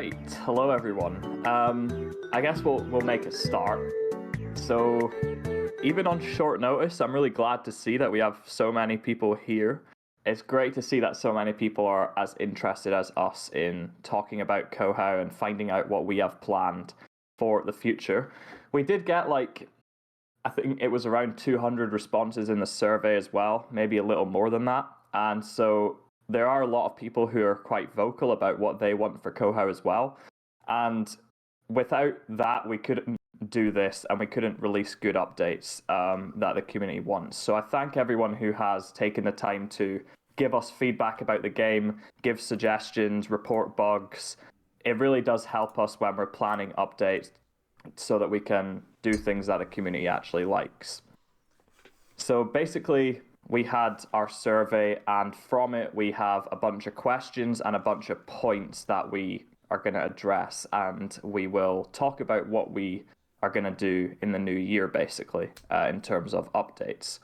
right, hello everyone. I guess we'll make a start. So, even on short notice, I'm really glad to see that we have so many people here. It's great to see that so many people are as interested as us in talking about Kohau and finding out what we have planned for the future. We did get I think it was around 200 responses in the survey as well, maybe a little more than that. And so there are a lot of people who are quite vocal about what they want for Kohau as well. And without that, we couldn't do this and we couldn't release good updates that the community wants. So I thank everyone who has taken the time to give us feedback about the game, give suggestions, report bugs. It really does help us when we're planning updates so that we can do things that the community actually likes. So basically, we had our survey, and from it, we have a bunch of questions and a bunch of points that we are going to address, and we will talk about what we are going to do in the new year, basically, in terms of updates.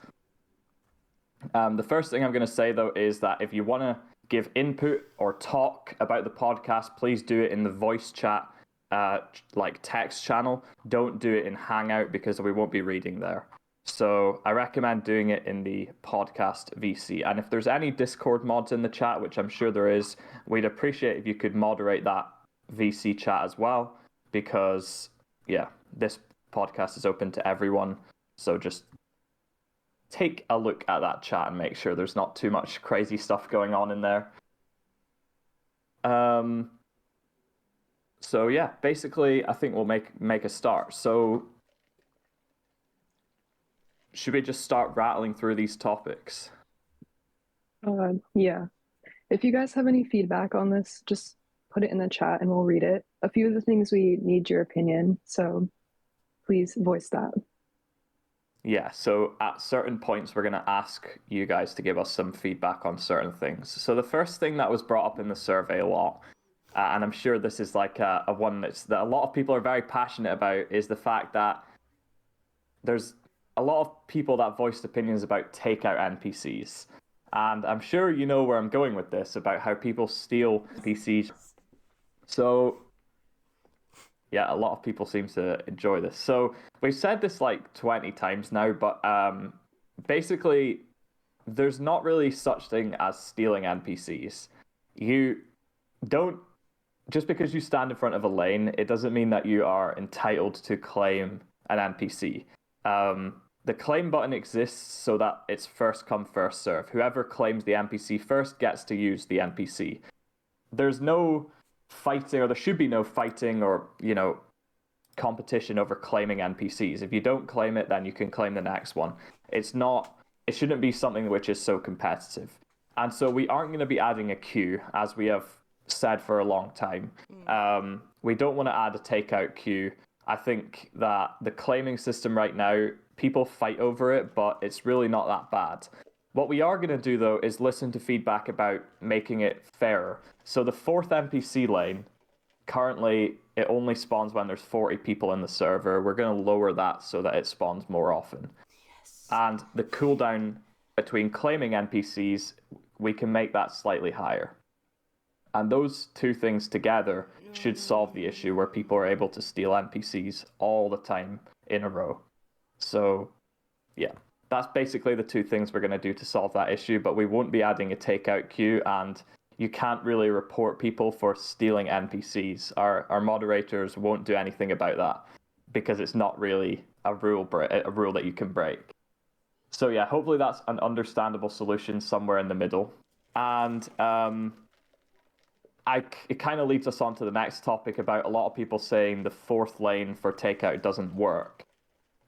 The first thing I'm going to say, though, is that if you want to give input or talk about the podcast, please do it in the voice chat, text channel. Don't do it in Hangout because we won't be reading there. So I recommend doing it in the podcast VC. And if there's any Discord mods in the chat, which I'm sure there is, we'd appreciate if you could moderate that VC chat as well, because, this podcast is open to everyone. So just take a look at that chat and make sure there's not too much crazy stuff going on in there. So yeah, basically, I think we'll make a start. So should we just start rattling through these topics? Yeah. If you guys have any feedback on this, just put it in the chat and we'll read it. A few of the things we need your opinion, so please voice that. Yeah, so at certain points, we're going to ask you guys to give us some feedback on certain things. So the first thing that was brought up in the survey a lot, and I'm sure this is like a one that a lot of people are very passionate about, is the fact that there's a lot of people that voiced opinions about takeout NPCs. And I'm sure you know where I'm going with this, about how people steal NPCs. So yeah, a lot of people seem to enjoy this. So we've said this like 20 times now, but basically there's not really such thing as stealing NPCs. You don't, just because you stand in front of a lane, it doesn't mean that you are entitled to claim an NPC. The claim button exists so that it's first come, first serve. Whoever claims the NPC first gets to use the NPC. There's no fighting, or there should be no fighting or, competition over claiming NPCs. If you don't claim it, then you can claim the next one. It shouldn't be something which is so competitive. And so we aren't going to be adding a queue, as we have said for a long time. We don't want to add a takeout queue. I think that the claiming system right now, people fight over it, but it's really not that bad. What we are going to do, though, is listen to feedback about making it fairer. So the fourth NPC lane, currently, it only spawns when there's 40 people in the server. We're going to lower that so that it spawns more often. Yes. And the cooldown between claiming NPCs, we can make that slightly higher. And those two things together should solve the issue where people are able to steal NPCs all the time in a row. So, yeah, that's basically the two things we're going to do to solve that issue, but we won't be adding a takeout queue, and you can't really report people for stealing NPCs. Our moderators won't do anything about that because it's not really a rule that you can break. So yeah, hopefully that's an understandable solution somewhere in the middle. And it kind of leads us on to the next topic about a lot of people saying the fourth lane for takeout doesn't work.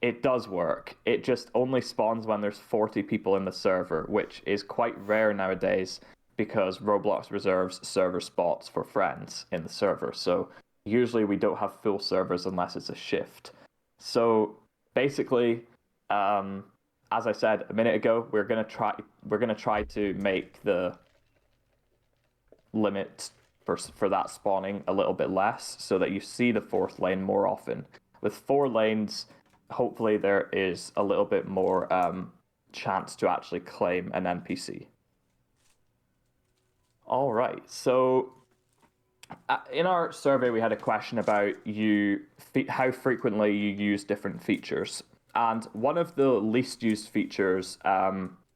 It does work. It just only spawns when there's 40 people in the server, which is quite rare nowadays because Roblox reserves server spots for friends in the server. So usually we don't have full servers unless it's a shift. So basically, as I said a minute ago, we're gonna try to make the limit for that spawning a little bit less so that you see the fourth lane more often. With 4 lanes, hopefully there is a little bit more chance to actually claim an NPC. All right, so In our survey, we had a question about how frequently you use different features. And one of the least used features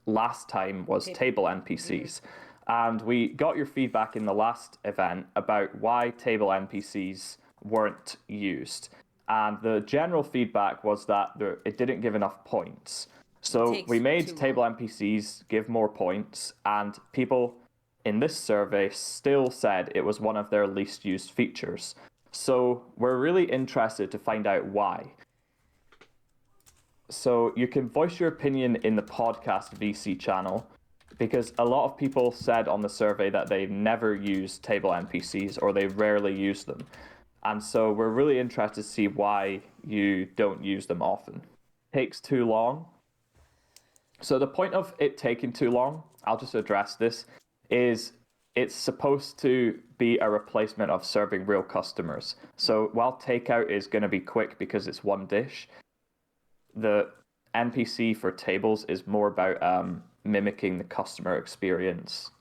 last time was table NPCs. And we got your feedback in the last event about why table NPCs weren't used. And the general feedback was that it didn't give enough points. So we made table NPCs give more points, and people in this survey still said it was one of their least used features. So we're really interested to find out why. So you can voice your opinion in the podcast VC channel, because a lot of people said on the survey that they've never used table NPCs or they rarely use them. And so we're really interested to see why you don't use them often. Takes too long. So the point of it taking too long, I'll just address this, is it's supposed to be a replacement of serving real customers. So while takeout is going to be quick because it's one dish, the NPC for tables is more about mimicking the customer experience,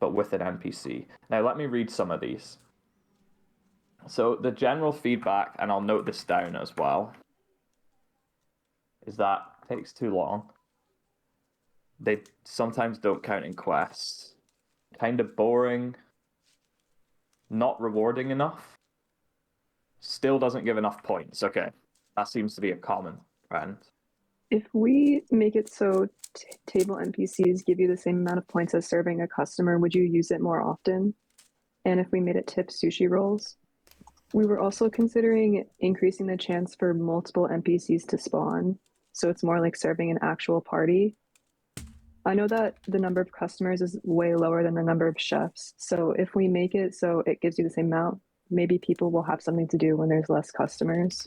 but with an NPC. Now let me read some of these. So the general feedback, and I'll note this down as well, is that it takes too long. They sometimes don't count in quests. Kind of boring. Not rewarding enough. Still doesn't give enough points. Okay, that seems to be a common trend. If we make it so table NPCs give you the same amount of points as serving a customer, would you use it more often? And if we made it tip sushi rolls? We were also considering increasing the chance for multiple NPCs to spawn, so it's more like serving an actual party. I know that the number of customers is way lower than the number of chefs, so if we make it so it gives you the same amount, maybe people will have something to do when there's less customers.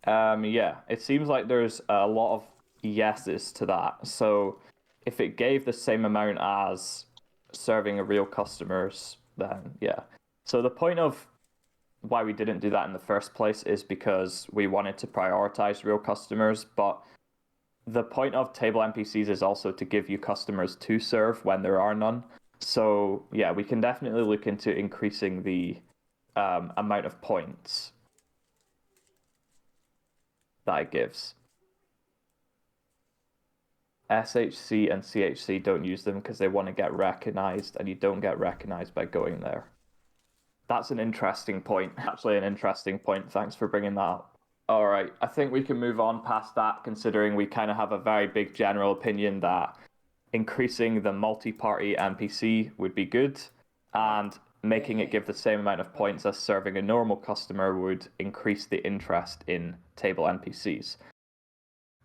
Yeah, it seems like there's a lot of yeses to that. So if it gave the same amount as serving a real customers, then yeah. So the point of why we didn't do that in the first place is because we wanted to prioritize real customers, but the point of table NPCs is also to give you customers to serve when there are none. So yeah, we can definitely look into increasing the amount of points that it gives. SHC and CHC don't use them because they want to get recognized, and you don't get recognized by going there. That's an interesting point. Actually, an interesting point. Thanks for bringing that up. All right, I think we can move on past that, considering we kind of have a very big general opinion that increasing the multi-party NPC would be good, and making it give the same amount of points as serving a normal customer would increase the interest in table NPCs.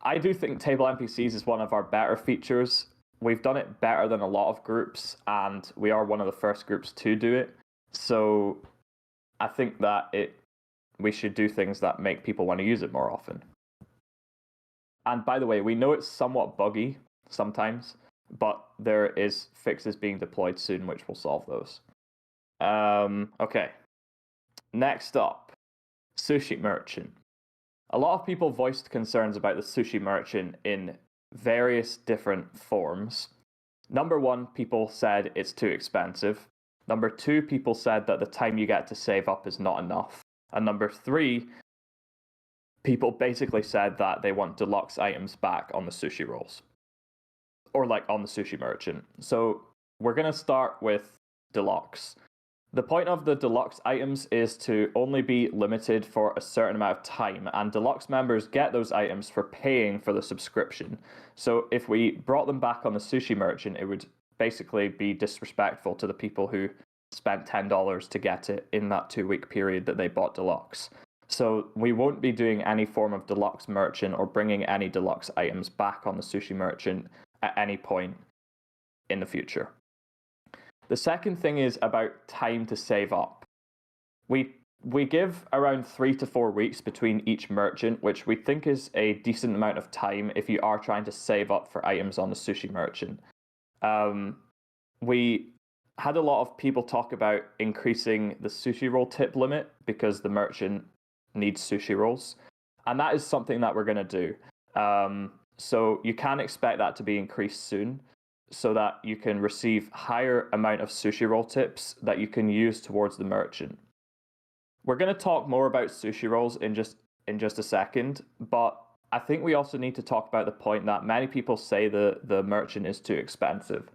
I do think table NPCs is one of our better features. We've done it better than a lot of groups, and we are one of the first groups to do it. So I think that we should do things that make people want to use it more often. And by the way, we know it's somewhat buggy sometimes, but there is fixes being deployed soon which will solve those. Okay. Next up, Sushi Merchant. A lot of people voiced concerns about the Sushi Merchant in various different forms. Number one, people said it's too expensive. Number two, people said that the time you get to save up is not enough. And number three, people basically said that they want deluxe items back on the sushi rolls. Or like on the Sushi Merchant. So we're going to start with deluxe. The point of the deluxe items is to only be limited for a certain amount of time, and deluxe members get those items for paying for the subscription. So if we brought them back on the Sushi Merchant, it would basically be disrespectful to the people who spent $10 to get it in that 2-week period that they bought deluxe. So we won't be doing any form of deluxe merchant or bringing any deluxe items back on the Sushi Merchant at any point in the future. The second thing is about time to save up. We give around 3 to 4 weeks between each merchant, which we think is a decent amount of time if you are trying to save up for items on the Sushi Merchant. We had a lot of people talk about increasing the sushi roll tip limit because the merchant needs sushi rolls, and that is something that we're going to do. So you can expect that to be increased soon. so that you can receive higher amount of sushi roll tips that you can use towards the merchant. We're going to talk more about sushi rolls in just a second, but I think we also need to talk about the point that many people say the merchant is too expensive.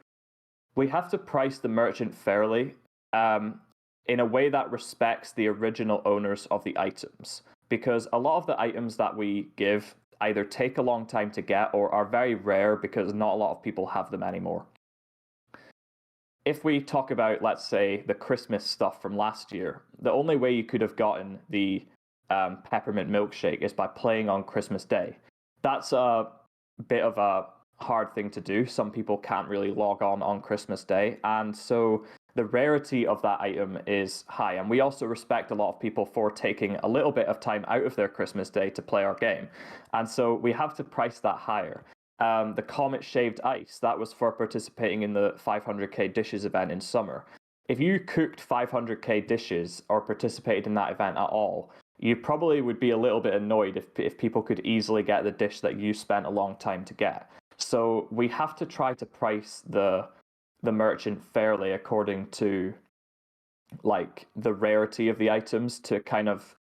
We have to price the merchant fairly, in a way that respects the original owners of the items, because a lot of the items that we give either take a long time to get or are very rare because not a lot of people have them anymore. If we talk about, let's say, the Christmas stuff from last year, the only way you could have gotten the peppermint milkshake is by playing on Christmas Day. That's a bit of a hard thing to do. Some people can't really log on Christmas Day, and so the rarity of that item is high. And we also respect a lot of people for taking a little bit of time out of their Christmas Day to play our game, and so we have to price that higher. The Comet Shaved Ice, that was for participating in the 500k dishes event in summer. If you cooked 500k dishes or participated in that event at all, you probably would be a little bit annoyed if people could easily get the dish that you spent a long time to get. So we have to try to price the merchant fairly according to like the rarity of the items to kind of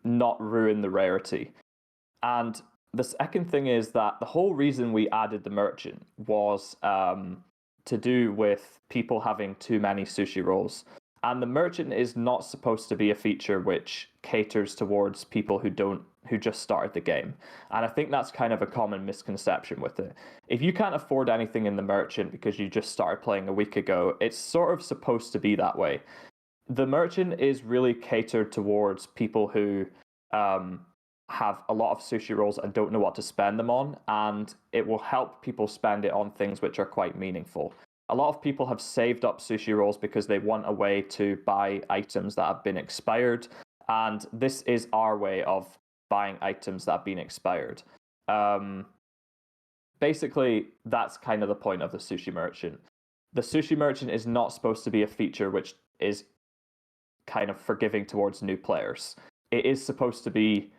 not ruin the rarity. And the second thing is that the whole reason we added the merchant was to do with people having too many sushi rolls. And the merchant is not supposed to be a feature which caters towards people who just started the game. And I think that's kind of a common misconception with it. If you can't afford anything in the merchant because you just started playing a week ago, it's sort of supposed to be that way. The merchant is really catered towards people who have a lot of sushi rolls and don't know what to spend them on, and it will help people spend it on things which are quite meaningful. A lot of people have saved up sushi rolls because they want a way to buy items that have been expired, and this is our way of buying items that have been expired. Basically, that's kind of the point of the sushi merchant. The sushi merchant is not supposed to be a feature which is kind of forgiving towards new players. It is supposed to be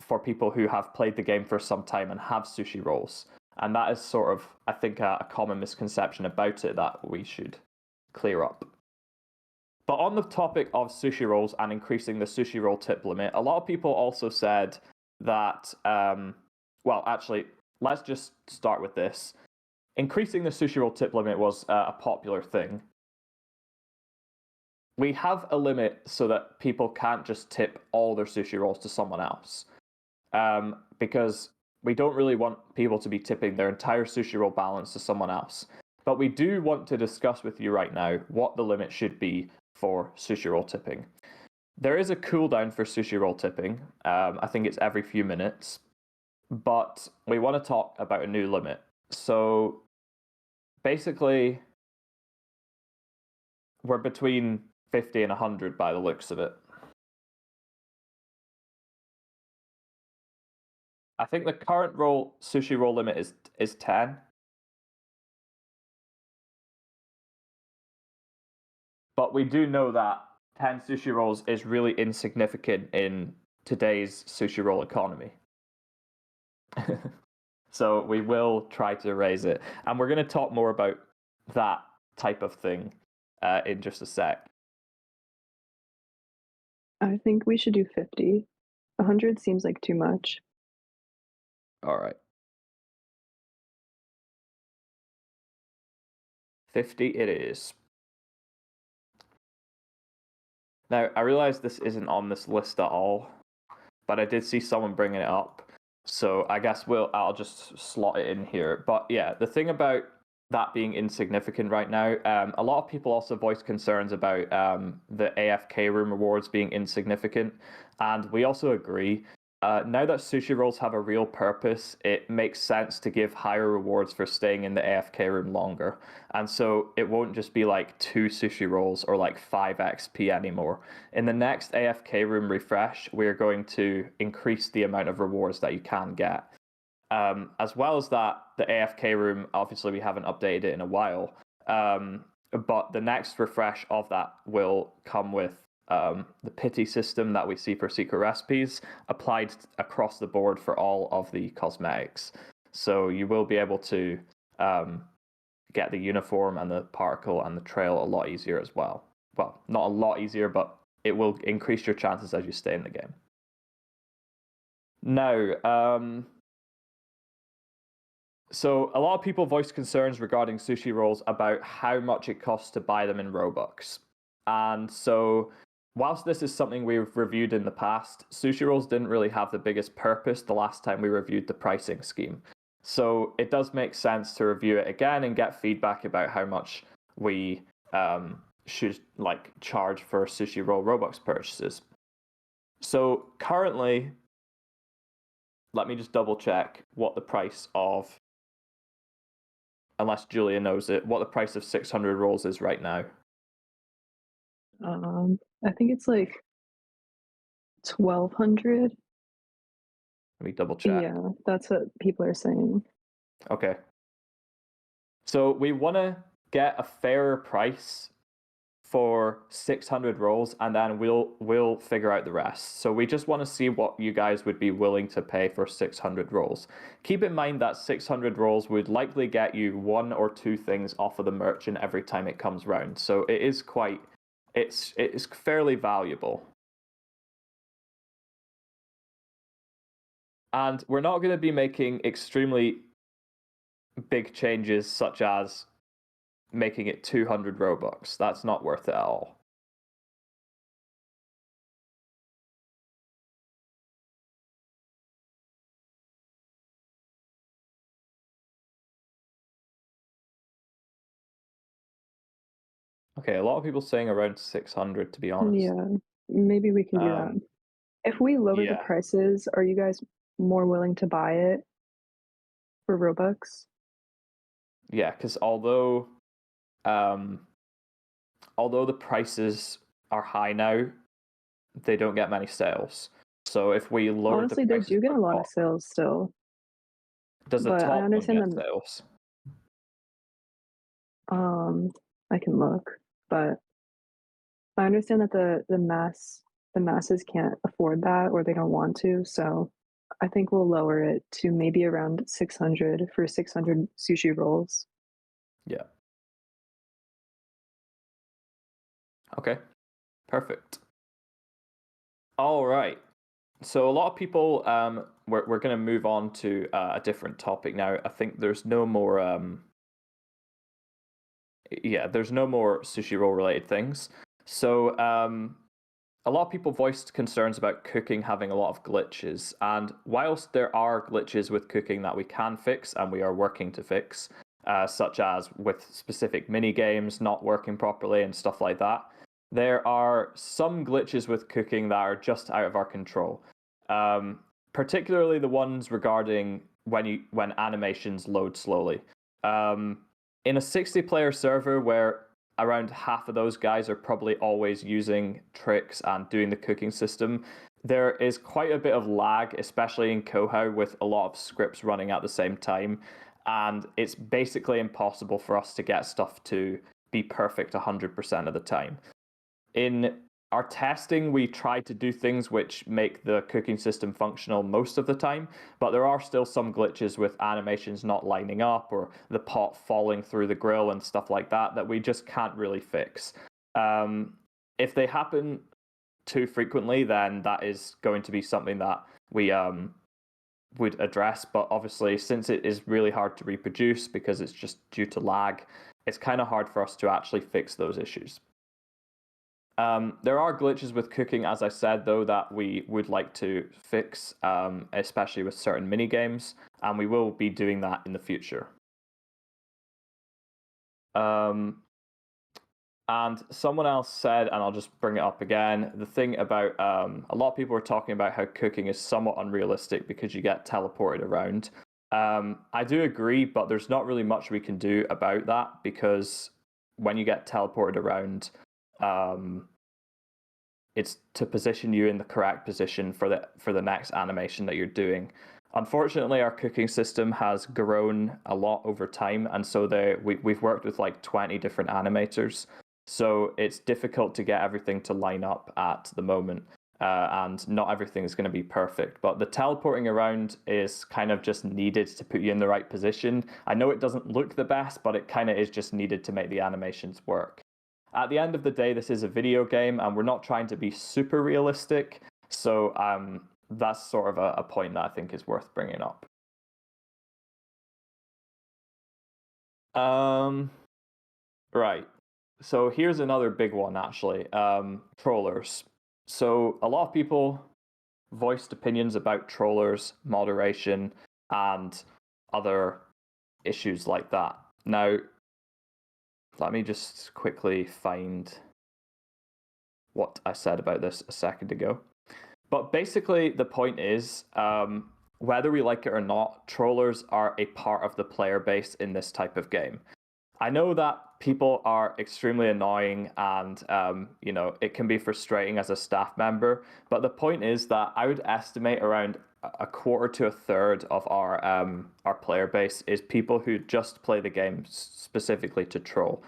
for people who have played the game for some time and have sushi rolls. And that is sort of, I think, a common misconception about it that we should clear up. But on the topic of sushi rolls and increasing the sushi roll tip limit, a lot of people also said that, well, actually, let's just start with this. Increasing the sushi roll tip limit was a popular thing. We have a limit so that people can't just tip all their sushi rolls to someone else. Because we don't really want people to be tipping their entire sushi roll balance to someone else. But we do want to discuss with you right now what the limit should be for sushi roll tipping. There is a cooldown for sushi roll tipping. I think it's every few minutes. But we want to talk about a new limit. So basically, we're between 50 and 100 by the looks of it. I think the current sushi roll limit is 10. But we do know that 10 sushi rolls is really insignificant in today's sushi roll economy. So we will try to raise it. And we're going to talk more about that type of thing in just a sec. I think we should do 50. 100 seems like too much. All right. 50 it is. Now, I realize this isn't on this list at all, but I did see someone bringing it up. So I guess I'll just slot it in here. But yeah, the thing about that being insignificant right now, a lot of people also voiced concerns about the AFK room rewards being insignificant. And we also agree. Now that sushi rolls have a real purpose, it makes sense to give higher rewards for staying in the AFK room longer. And so it won't just be like 2 sushi rolls or like 5 XP anymore. In the next AFK room refresh, we're going to increase the amount of rewards that you can get. As well as that, the AFK room, obviously we haven't updated it in a while, but the next refresh of that will come with the pity system that we see for secret recipes applied across the board for all of the cosmetics. So you will be able to get the uniform and the particle and the trail a lot easier as well. Well, not a lot easier, but it will increase your chances as you stay in the game. Now, so a lot of people voiced concerns regarding sushi rolls about how much it costs to buy them in Robux. And so whilst this is something we've reviewed in the past, sushi rolls didn't really have the biggest purpose the last time we reviewed the pricing scheme. So it does make sense to review it again and get feedback about how much we should charge for sushi roll Robux purchases. So currently, let me just double check what the price of, unless Julia knows it, what the price of 600 rolls is right now. I think it's like 1,200. Let me double check. Yeah, that's what people are saying. Okay. So we want to get a fairer price for 600 rolls, and then we'll figure out the rest. So we just want to see what you guys would be willing to pay for 600 rolls. Keep in mind that 600 rolls would likely get you 1 or 2 things off of the merchant every time it comes round. So it is it's fairly valuable. And we're not going to be making extremely big changes such as making it 200 Robux. That's not worth it at all. Okay, a lot of people saying around 600, to be honest. Yeah, maybe we can do that. If we lower the prices, are you guys more willing to buy it for Robux? Yeah, because although the prices are high now, they don't get many sales. So if we lower honestly, the prices, they do get a lot of sales still. Does the but top I understand one get sales? I can look, but I understand that the masses can't afford that, or they don't want to. So I think we'll lower it to maybe around 600 for 600 sushi rolls. Yeah. Okay. Perfect. All right. So a lot of people, we're going to move on to a different topic now. I think there's no more, there's no more sushi roll related things. So a lot of people voiced concerns about cooking having a lot of glitches. And whilst there are glitches with cooking that we can fix and we are working to fix, such as with specific mini games not working properly and stuff like that, there are some glitches with cooking that are just out of our control. Particularly the ones regarding when animations load slowly. In a 60-player server where around half of those guys are probably always using tricks and doing the cooking system, there is quite a bit of lag, especially in Kohau, with a lot of scripts running at the same time. And it's basically impossible for us to get stuff to be perfect 100% of the time. In our testing, we try to do things which make the cooking system functional most of the time, but there are still some glitches with animations not lining up or the pot falling through the grill and stuff like that we just can't really fix. If they happen too frequently, then that is going to be something that we would address, but obviously since it is really hard to reproduce because it's just due to lag, it's kind of hard for us to actually fix those issues. There are glitches with cooking, as I said, though, that we would like to fix, especially with certain mini games, and we will be doing that in the future. And someone else said, and I'll just bring it up again, the thing about a lot of people are talking about how cooking is somewhat unrealistic because you get teleported around. I do agree, but there's not really much we can do about that because when you get teleported around, it's to position you in the correct position for the next animation that you're doing. Unfortunately, our cooking system has grown a lot over time, and so we've worked with like 20 different animators, so it's difficult to get everything to line up at the moment. and not everything is going to be perfect. But the teleporting around is kind of just needed to put you in the right position. I know it doesn't look the best, but it kind of is just needed to make the animations work. At the end of the day, this is a video game, and we're not trying to be super realistic. So that's sort of a point that I think is worth bringing up. Right. So here's another big one, actually. Trollers. So a lot of people voiced opinions about trollers, moderation, and other issues like that. Now, let me just quickly find what I said about this a second ago. But basically, the point is, whether we like it or not, trollers are a part of the player base in this type of game. I know that people are extremely annoying and, it can be frustrating as a staff member. But the point is that I would estimate around a quarter to a third of our player base is people who just play the game specifically to troll.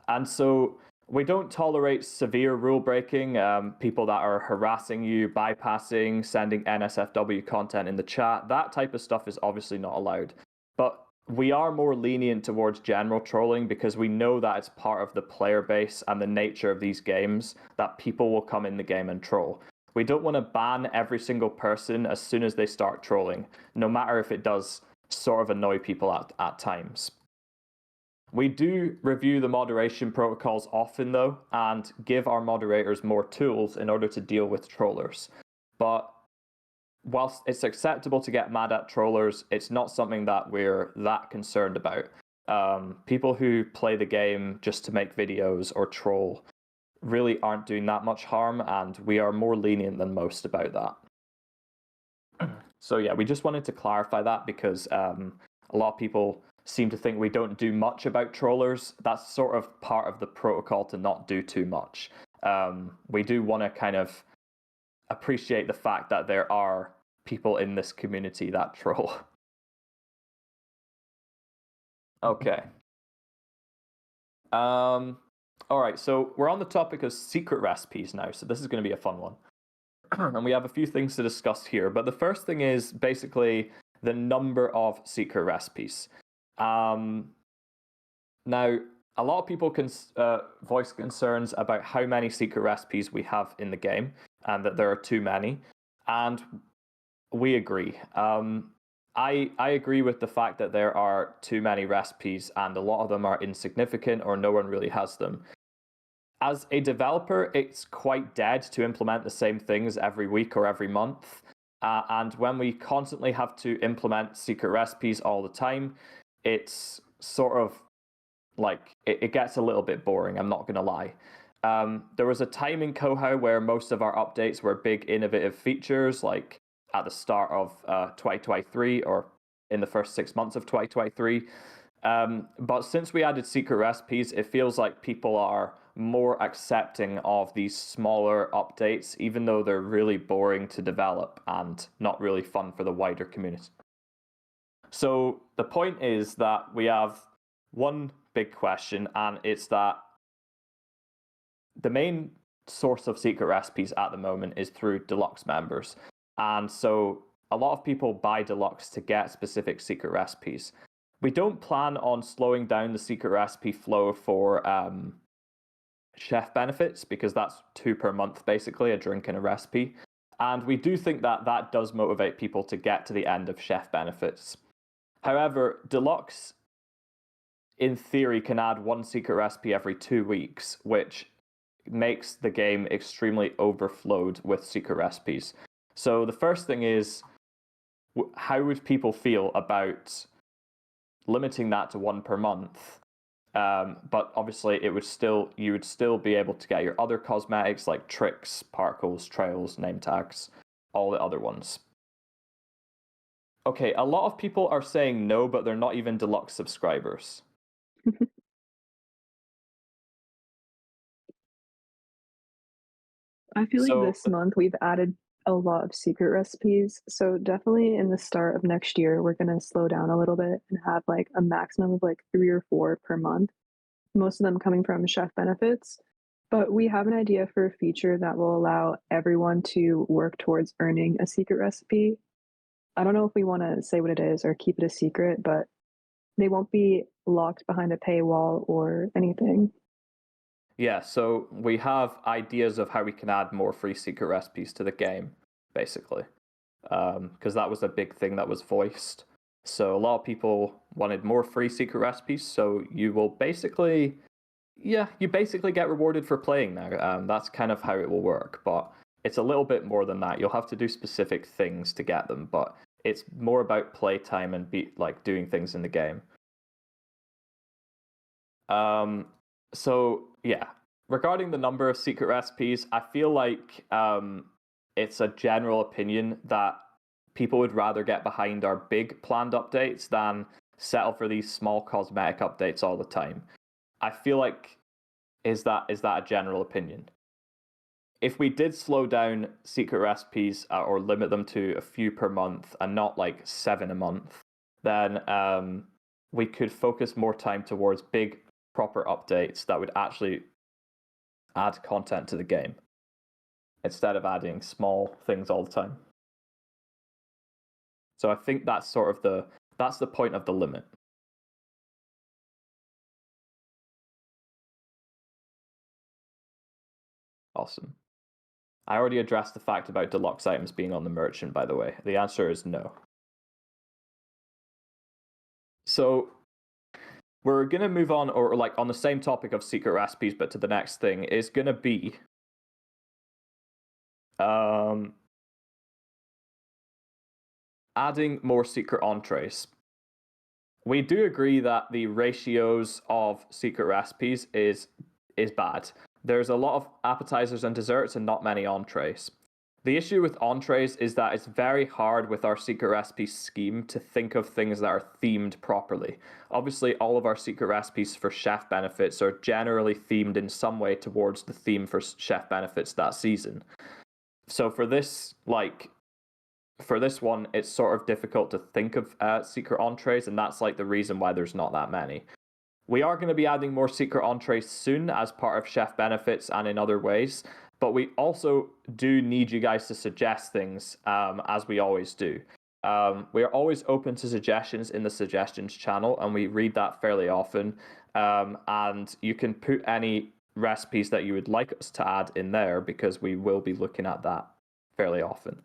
And so we don't tolerate severe rule breaking, people that are harassing you, bypassing, sending NSFW content in the chat. That type of stuff is obviously not allowed. But we are more lenient towards general trolling because we know that it's part of the player base and the nature of these games that people will come in the game and troll. We don't want to ban every single person as soon as they start trolling, no matter if it does sort of annoy people at times. We do review the moderation protocols often, though, and give our moderators more tools in order to deal with trollers. But whilst it's acceptable to get mad at trollers, it's not something that we're that concerned about. People who play the game just to make videos or troll really aren't doing that much harm, and we are more lenient than most about that. So yeah, we just wanted to clarify that because a lot of people seem to think we don't do much about trollers. That's sort of part of the protocol to not do too much. We do want to kind of appreciate the fact that there are people in this community that troll. Okay. All right, so we're on the topic of secret recipes now, so this is going to be a fun one. And we have a few things to discuss here, but the first thing is basically the number of secret recipes. Now, a lot of people can voice concerns about how many secret recipes we have in the game, and that there are too many, and we agree. I agree with the fact that there are too many recipes, and a lot of them are insignificant or no one really has them. As a developer, it's quite dead to implement the same things every week or every month. And when we constantly have to implement secret recipes all the time, it's sort of like, it gets a little bit boring, I'm not going to lie. There was a time in Kohau where most of our updates were big innovative features, like at the start of 2023 or in the first 6 months of 2023. But since we added secret recipes, it feels like people are more accepting of these smaller updates, even though they're really boring to develop and not really fun for the wider community. So the point is that we have one big question, and it's that the main source of secret recipes at the moment is through Deluxe members. And so a lot of people buy Deluxe to get specific secret recipes. We don't plan on slowing down the secret recipe flow for chef benefits, because that's 2 per month, basically, a drink and a recipe. And we do think that that does motivate people to get to the end of chef benefits. However, Deluxe, in theory, can add 1 secret recipe every 2 weeks, which makes the game extremely overflowed with secret recipes. So the first thing is, how would people feel about limiting that to 1 per month? But obviously, you would still be able to get your other cosmetics like tricks, particles, trails, name tags, all the other ones. Okay, a lot of people are saying no, but they're not even Deluxe subscribers. I feel like this month we've added a lot of secret recipes. So definitely in the start of next year, we're going to slow down a little bit and have like a maximum of like 3 or 4 per month. Most of them coming from chef benefits. But we have an idea for a feature that will allow everyone to work towards earning a secret recipe. I don't know if we want to say what it is or keep it a secret, but they won't be locked behind a paywall or anything. Yeah, so we have ideas of how we can add more free secret recipes to the game, basically. Because that was a big thing that was voiced. So a lot of people wanted more free secret recipes, so you will basically, you basically get rewarded for playing now. That's kind of how it will work, but it's a little bit more than that. You'll have to do specific things to get them, but it's more about playtime and doing things in the game. So yeah, regarding the number of secret recipes, I feel like it's a general opinion that people would rather get behind our big planned updates than settle for these small cosmetic updates all the time. I feel like is that a general opinion? If we did slow down secret recipes or limit them to a few per month and not like 7 a month, then we could focus more time towards big proper updates that would actually add content to the game instead of adding small things all the time. So I think that's sort of the point of the limit. Awesome. I already addressed the fact about deluxe items being on the merchant, by the way. The answer is no. So we're going to move on, or like on the same topic of secret recipes, but to the next thing is going to be adding more secret entrees. We do agree that the ratios of secret recipes is bad. There's a lot of appetizers and desserts and not many entrees. The issue with entrees is that it's very hard with our secret recipe scheme to think of things that are themed properly. Obviously, all of our secret recipes for chef benefits are generally themed in some way towards the theme for chef benefits that season. So for this one, it's sort of difficult to think of secret entrees, and that's like the reason why there's not that many. We are going to be adding more secret entrees soon as part of chef benefits and in other ways, but we also do need you guys to suggest things, as we always do. We are always open to suggestions in the suggestions channel, and we read that fairly often. And you can put any recipes that you would like us to add in there because we will be looking at that fairly often.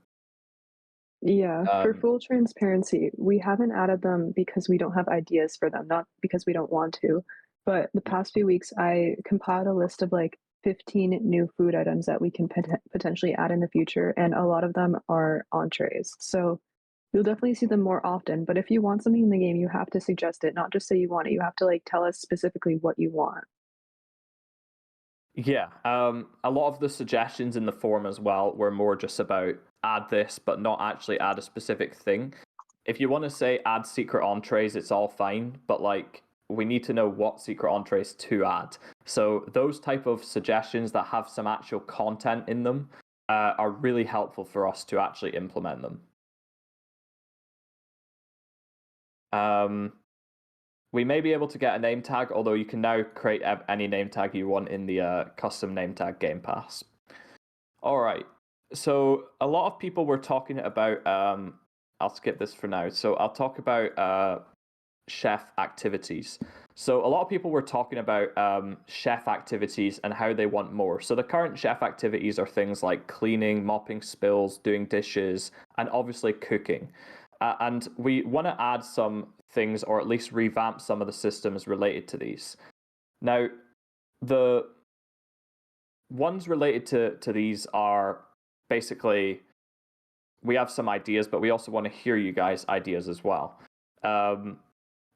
Yeah, for full transparency, we haven't added them because we don't have ideas for them, not because we don't want to. But the past few weeks, I compiled a list of like 15 new food items that we can potentially add in the future, and a lot of them are entrees. So you'll definitely see them more often. But if you want something in the game, you have to suggest it, not just say you want it. You have to like tell us specifically what you want. Yeah, a lot of the suggestions in the forum as well were more just about add this, but not actually add a specific thing. If you want to say add secret entrees, it's all fine, but like we need to know what secret entrees to add. So those type of suggestions that have some actual content in them are really helpful for us to actually implement them. We may be able to get a name tag, although you can now create any name tag you want in the custom name tag Game Pass. All right. So a lot of people were talking about, I'll skip this for now. So I'll talk about chef activities. So a lot of people were talking about chef activities and how they want more. So the current chef activities are things like cleaning, mopping spills, doing dishes, and obviously cooking. And we want to add some things, or at least revamp some of the systems related to these. Now, the ones related to these are basically, we have some ideas, but we also want to hear you guys' ideas as well.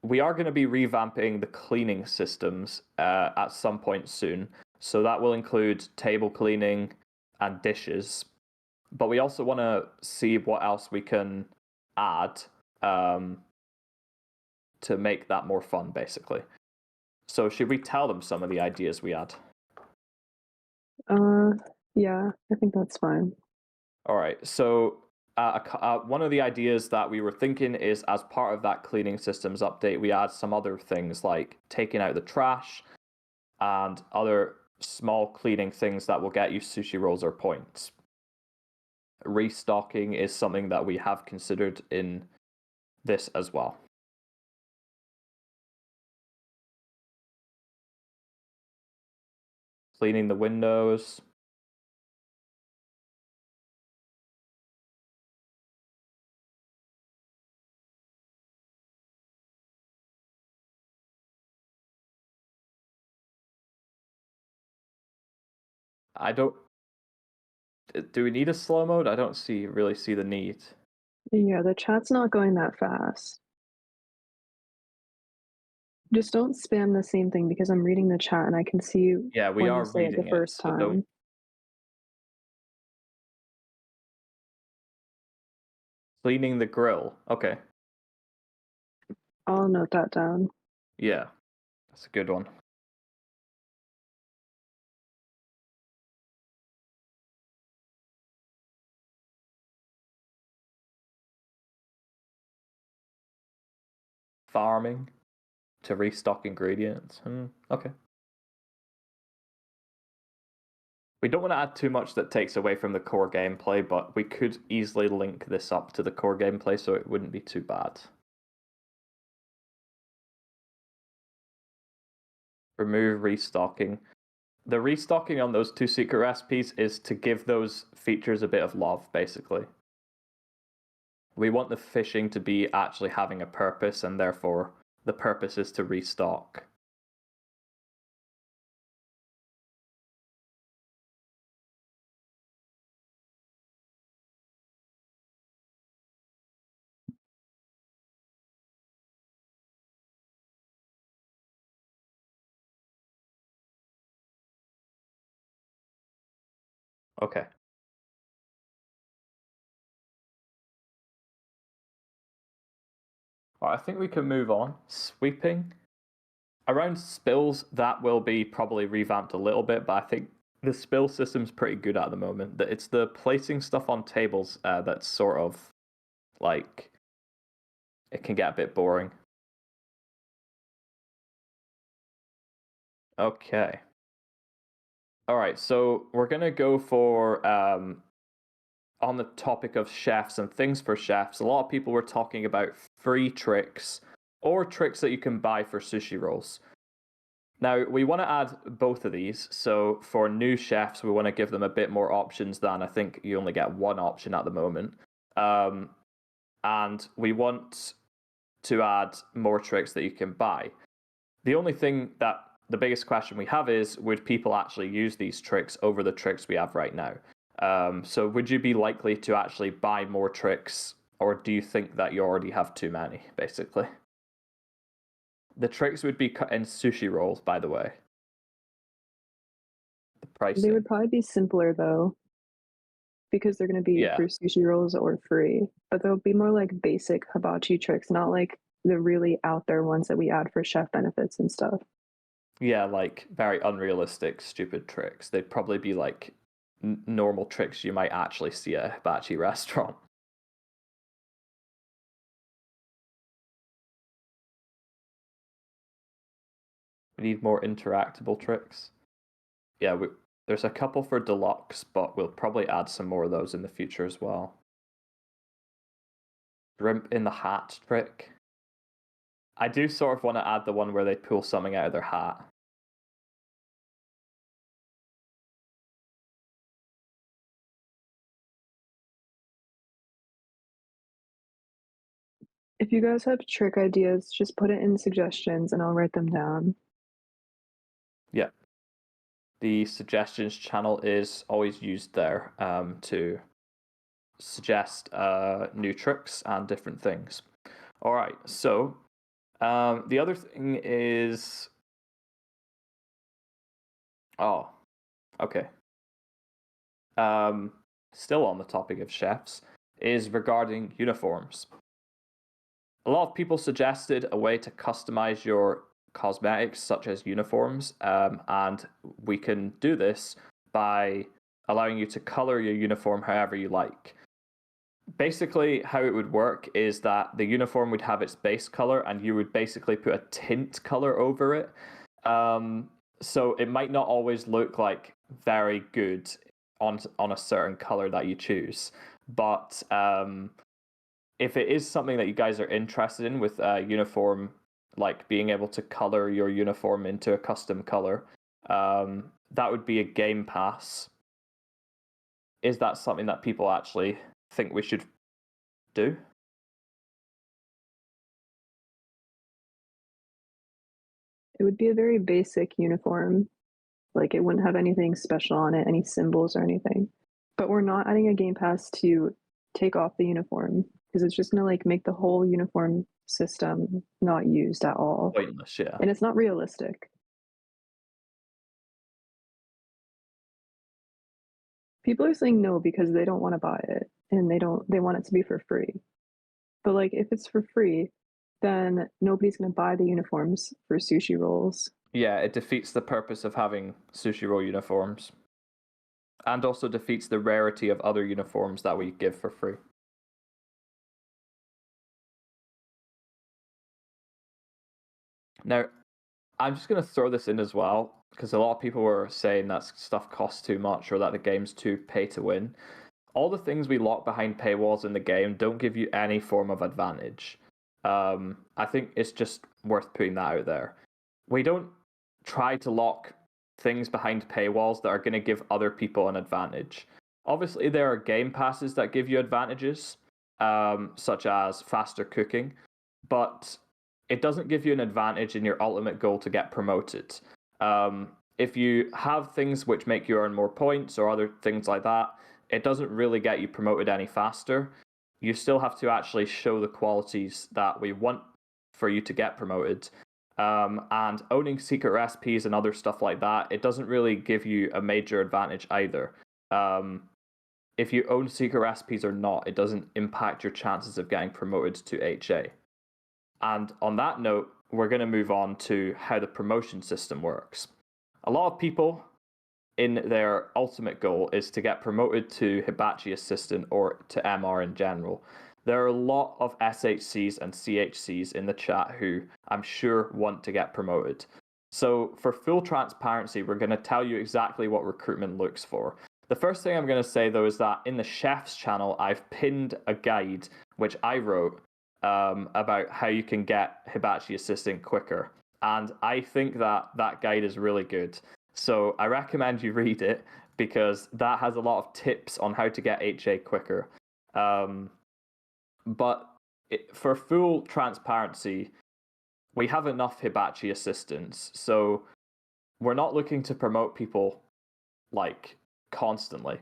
We are going to be revamping the cleaning systems at some point soon. So that will include table cleaning and dishes. But we also want to see what else we can add to make that more fun, basically. So should we tell them some of the ideas we had? Yeah, I think that's fine. All right. So one of the ideas that we were thinking is, as part of that cleaning systems update, we add some other things like taking out the trash and other small cleaning things that will get you sushi rolls or points. Restocking is something that we have considered in this as well. Cleaning the windows. I don't. Do we need a slow mode? I don't really see the need. Yeah, the chat's not going that fast. Just don't spam the same thing because I'm reading the chat and I can see you Yeah, we when are you say it the reading it, first so time. don't. Cleaning the grill. Okay. I'll note that down. Yeah, that's a good one. Farming to restock ingredients. Okay. We don't want to add too much that takes away from the core gameplay, but we could easily link this up to the core gameplay, so it wouldn't be too bad. Remove restocking. The restocking on those 2 secret recipes is to give those features a bit of love, basically. We want the fishing to be actually having a purpose, and therefore the purpose is to restock. Okay. Well, I think we can move on. Sweeping. Around spills, that will be probably revamped a little bit, but I think the spill system's pretty good at the moment. It's the placing stuff on tables that's sort of like it can get a bit boring. Okay. All right, so we're gonna go for on the topic of chefs and things for chefs. A lot of people were talking about free tricks or tricks that you can buy for sushi rolls. Now, we want to add both of these. So for new chefs, we want to give them a bit more options than I think you only get one option at the moment. And we want to add more tricks that you can buy. The only thing that the biggest question we have is, would people actually use these tricks over the tricks we have right now? So would you be likely to actually buy more tricks, or do you think that you already have too many, basically? The tricks would be cut in sushi rolls, by the way. The pricing. They would probably be simpler though, because they're going to be for sushi rolls or free. But they'll be more like basic hibachi tricks, not like the really out there ones that we add for chef benefits and stuff. Yeah, like very unrealistic, stupid tricks. They'd probably be like normal tricks you might actually see at a hibachi restaurant. We need more interactable tricks. Yeah, there's a couple for deluxe, but we'll probably add some more of those in the future as well. Shrimp in the hat trick. I do sort of want to add the one where they pull something out of their hat. If you guys have trick ideas, just put it in suggestions and I'll write them down. Yeah. The suggestions channel is always used there to suggest new tricks and different things. All right, so the other thing is... Oh, okay. Still on the topic of chefs, is regarding uniforms. A lot of people suggested a way to customize your cosmetics, such as uniforms, and we can do this by allowing you to color your uniform however you like. Basically, how it would work is that the uniform would have its base color, and you would basically put a tint color over it. So it might not always look like very good on a certain color that you choose, but if it is something that you guys are interested in with uniform, like being able to color your uniform into a custom color, that would be a game pass. Is that something that people actually think we should do? It would be a very basic uniform. Like it wouldn't have anything special on it, any symbols or anything. But we're not adding a game pass to take off the uniform because it's just gonna like make the whole uniform system not used at all. Pointless, yeah. And it's not realistic. People are saying no because they don't want to buy it and they want it to be for free. But like if it's for free, then nobody's gonna buy the uniforms for sushi rolls. Yeah, it defeats the purpose of having sushi roll uniforms. And also defeats the rarity of other uniforms that we give for free. Now, I'm just going to throw this in as well, because a lot of people were saying that stuff costs too much or that the game's too pay to win. All the things we lock behind paywalls in the game don't give you any form of advantage. I think it's just worth putting that out there. We don't try to lock things behind paywalls that are going to give other people an advantage. Obviously, there are game passes that give you advantages, such as faster cooking, but it doesn't give you an advantage in your ultimate goal to get promoted. If you have things which make you earn more points or other things like that, it doesn't really get you promoted any faster. You still have to actually show the qualities that we want for you to get promoted. And owning secret recipes and other stuff like that, it doesn't really give you a major advantage either. If you own secret recipes or not, it doesn't impact your chances of getting promoted to HA. And on that note, we're going to move on to how the promotion system works. A lot of people in their ultimate goal is to get promoted to Hibachi Assistant or to MR in general. There are a lot of SHCs and CHCs in the chat who I'm sure want to get promoted. So for full transparency, we're going to tell you exactly what recruitment looks for. The first thing I'm going to say, though, is that in the chef's channel, I've pinned a guide which I wrote about how you can get Hibachi Assistant quicker. And I think that that guide is really good. So I recommend you read it because that has a lot of tips on how to get HA quicker. But for full transparency, we have enough Hibachi Assistants. So we're not looking to promote people like constantly.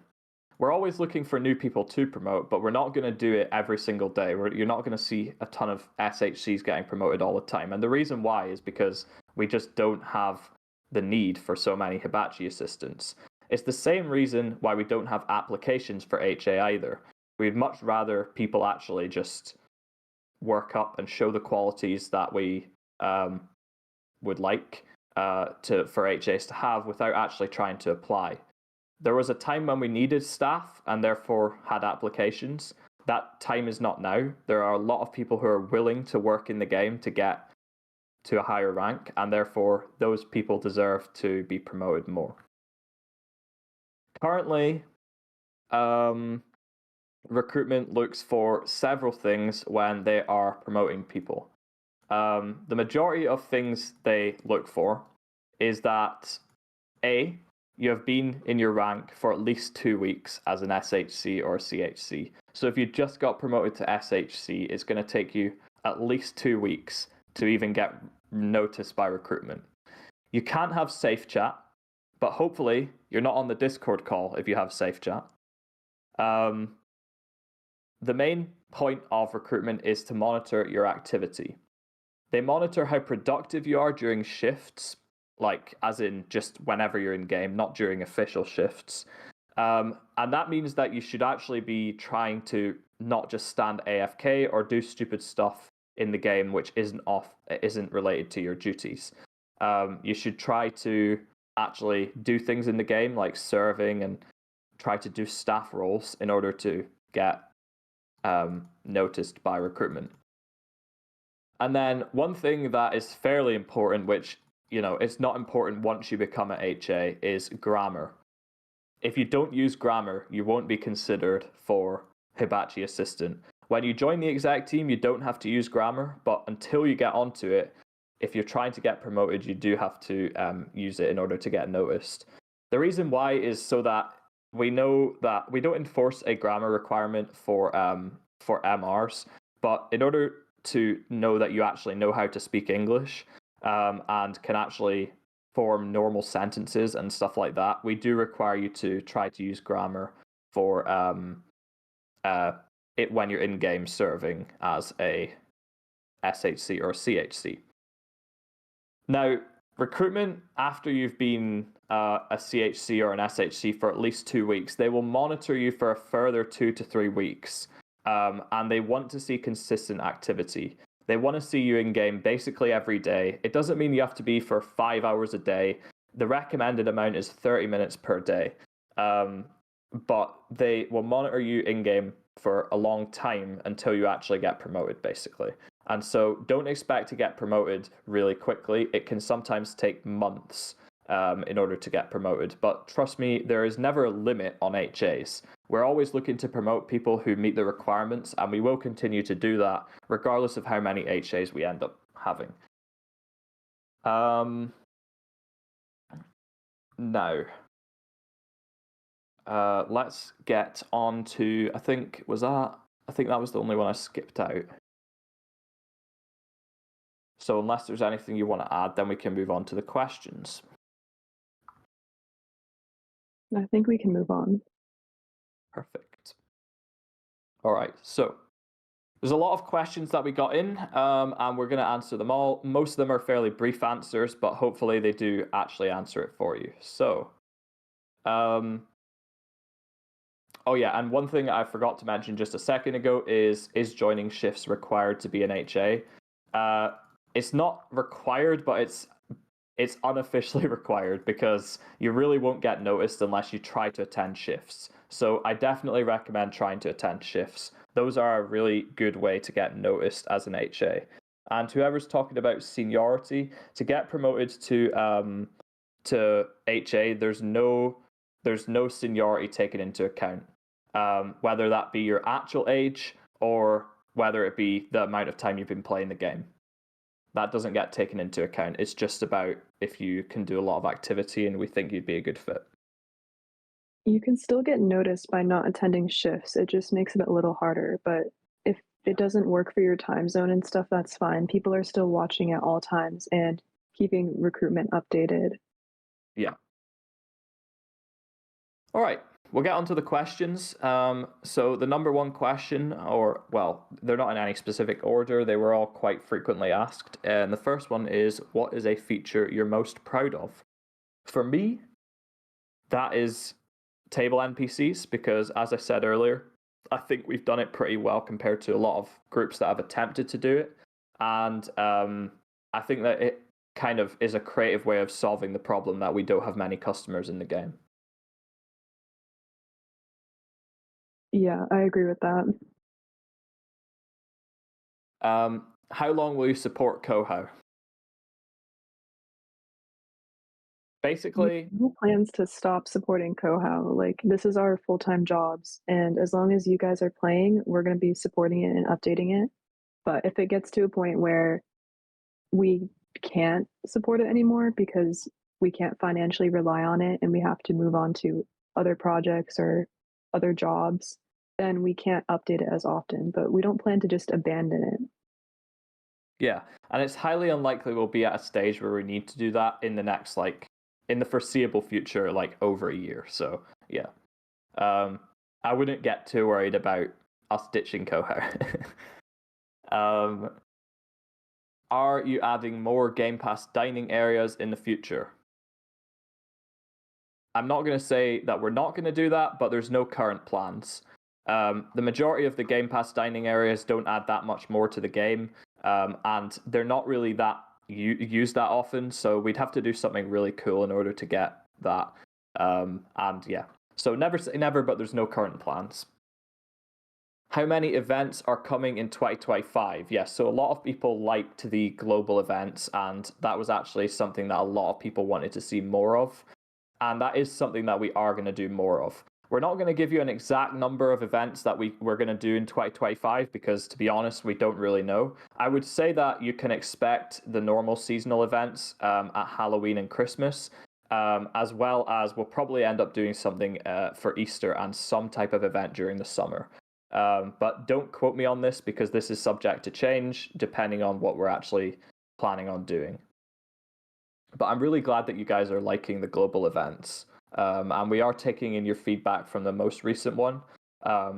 We're always looking for new people to promote, but we're not going to do it every single day. You're not going to see a ton of SHCs getting promoted all the time. And the reason why is because we just don't have the need for so many Hibachi assistants. It's the same reason why we don't have applications for HA either. We'd much rather people actually just work up and show the qualities that we would like for HAs to have without actually trying to apply. There was a time when we needed staff and therefore had applications. That time is not now. There are a lot of people who are willing to work in the game to get to a higher rank, and therefore those people deserve to be promoted more. Currently, recruitment looks for several things when they are promoting people. The majority of things they look for is that A, you have been in your rank for at least 2 weeks as an SHC or a CHC. So if you just got promoted to SHC, it's going to take you at least 2 weeks to even get noticed by recruitment. You can't have safe chat, but hopefully you're not on the Discord call if you have safe chat. The main point of recruitment is to monitor your activity. They monitor how productive you are during shifts, like as in just whenever you're in game, not during official shifts. And that means that you should actually be trying to not just stand AFK or do stupid stuff in the game which isn't related to your duties. You should try to actually do things in the game like serving and try to do staff roles in order to get noticed by recruitment. And then one thing that is fairly important, which it's not important once you become an HA is grammar. If you don't use grammar, you won't be considered for Hibachi assistant. When you join the exec team, you don't have to use grammar, but until you get onto it, if you're trying to get promoted, you do have to use it in order to get noticed. The reason why is so that we know that we don't enforce a grammar requirement for MRs, but in order to know that you actually know how to speak English and can actually form normal sentences and stuff like that, we do require you to try to use grammar for it when you're in game serving as a SHC or CHC. Now, recruitment, after you've been a CHC or an SHC for at least 2 weeks, they will monitor you for a further 2 to 3 weeks, and they want to see consistent activity. They want to see you in game basically every day. It doesn't mean you have to be for 5 hours a day. The recommended amount is 30 minutes per day, but they will monitor you in game for a long time until you actually get promoted, basically. And so don't expect to get promoted really quickly. It can sometimes take months in order to get promoted. But trust me, there is never a limit on HAs. We're always looking to promote people who meet the requirements, and we will continue to do that regardless of how many HAs we end up having. Now, let's get on to, I think that was the only one I skipped out. So unless there's anything you want to add, then we can move on to the questions. I think we can move on. Perfect. All right, so there's a lot of questions that we got in, and we're going to answer them all. Most of them are fairly brief answers, but hopefully they do actually answer it for you. So, oh yeah, and one thing I forgot to mention just a second ago is joining shifts required to be an HA? It's not required, but it's unofficially required because you really won't get noticed unless you try to attend shifts. So I definitely recommend trying to attend shifts. Those are a really good way to get noticed as an HA. And whoever's talking about seniority, to get promoted to HA, there's no seniority taken into account. Whether that be your actual age or whether it be the amount of time you've been playing the game. That doesn't get taken into account. It's just about if you can do a lot of activity and we think you'd be a good fit. You can still get noticed by not attending shifts. It just makes it a little harder. But if it doesn't work for your time zone and stuff, that's fine. People are still watching at all times and keeping recruitment updated. Yeah. All right. We'll get on to the questions. So the number one question, they're not in any specific order. They were all quite frequently asked. And the first one is, what is a feature you're most proud of? For me, that is table NPCs, because as I said earlier, I think we've done it pretty well compared to a lot of groups that have attempted to do it. And I think that it kind of is a creative way of solving the problem that we don't have many customers in the game. Yeah, I agree with that. How long will you support Kohau? Basically, no plans to stop supporting Kohau. Like, this is our full-time jobs, and as long as you guys are playing, we're going to be supporting it and updating it. But if it gets to a point where we can't support it anymore because we can't financially rely on it and we have to move on to other projects or other jobs, then we can't update it as often. But we don't plan to just abandon it. Yeah, and it's highly unlikely we'll be at a stage where we need to do that in the foreseeable future, over a year. So yeah, I wouldn't get too worried about us ditching Kohau. Are you adding more Game Pass dining areas in the future? I'm not going to say that we're not going to do that, but there's no current plans. The majority of the Game Pass dining areas don't add that much more to the game, and they're not really that used that often, so we'd have to do something really cool in order to get that. And yeah, so never say never, but there's no current plans. How many events are coming in 2025? Yes, so a lot of people liked the global events, and that was actually something that a lot of people wanted to see more of. And that is something that we are going to do more of. We're not going to give you an exact number of events that we're going to do in 2025 because, to be honest, we don't really know. I would say that you can expect the normal seasonal events at Halloween and Christmas, as well as we'll probably end up doing something for Easter and some type of event during the summer. But don't quote me on this because this is subject to change depending on what we're actually planning on doing. But I'm really glad that you guys are liking the global events. And we are taking in your feedback from the most recent one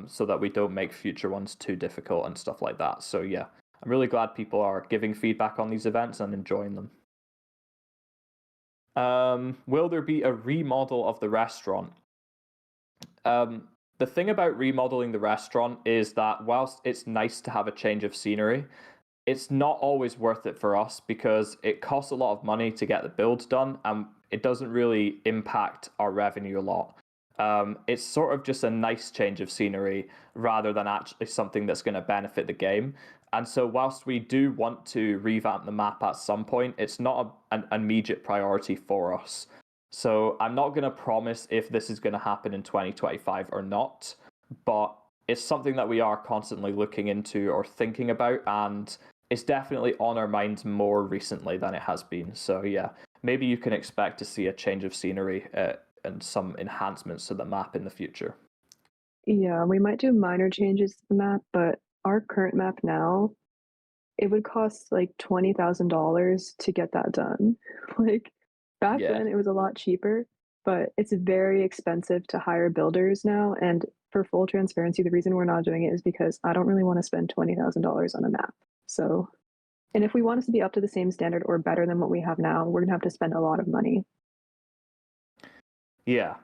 so that we don't make future ones too difficult and stuff like that. So yeah, I'm really glad people are giving feedback on these events and enjoying them. Will there be a remodel of the restaurant? The thing about remodeling the restaurant is that whilst it's nice to have a change of scenery, it's not always worth it for us because it costs a lot of money to get the builds done and it doesn't really impact our revenue a lot. It's sort of just a nice change of scenery rather than actually something that's going to benefit the game. And so whilst we do want to revamp the map at some point, it's not an immediate priority for us. So I'm not going to promise if this is going to happen in 2025 or not, but it's something that we are constantly looking into or thinking about, and it's definitely on our minds more recently than it has been. So yeah, maybe you can expect to see a change of scenery and some enhancements to the map in the future. Yeah, we might do minor changes to the map, but our current map now, it would cost like $20,000 to get that done. Like back Yeah. then it was a lot cheaper, but it's very expensive to hire builders now. And for full transparency, the reason we're not doing it is because I don't really want to spend $20,000 on a map. So, and if we want it to be up to the same standard or better than what we have now, we're gonna have to spend a lot of money. Yeah.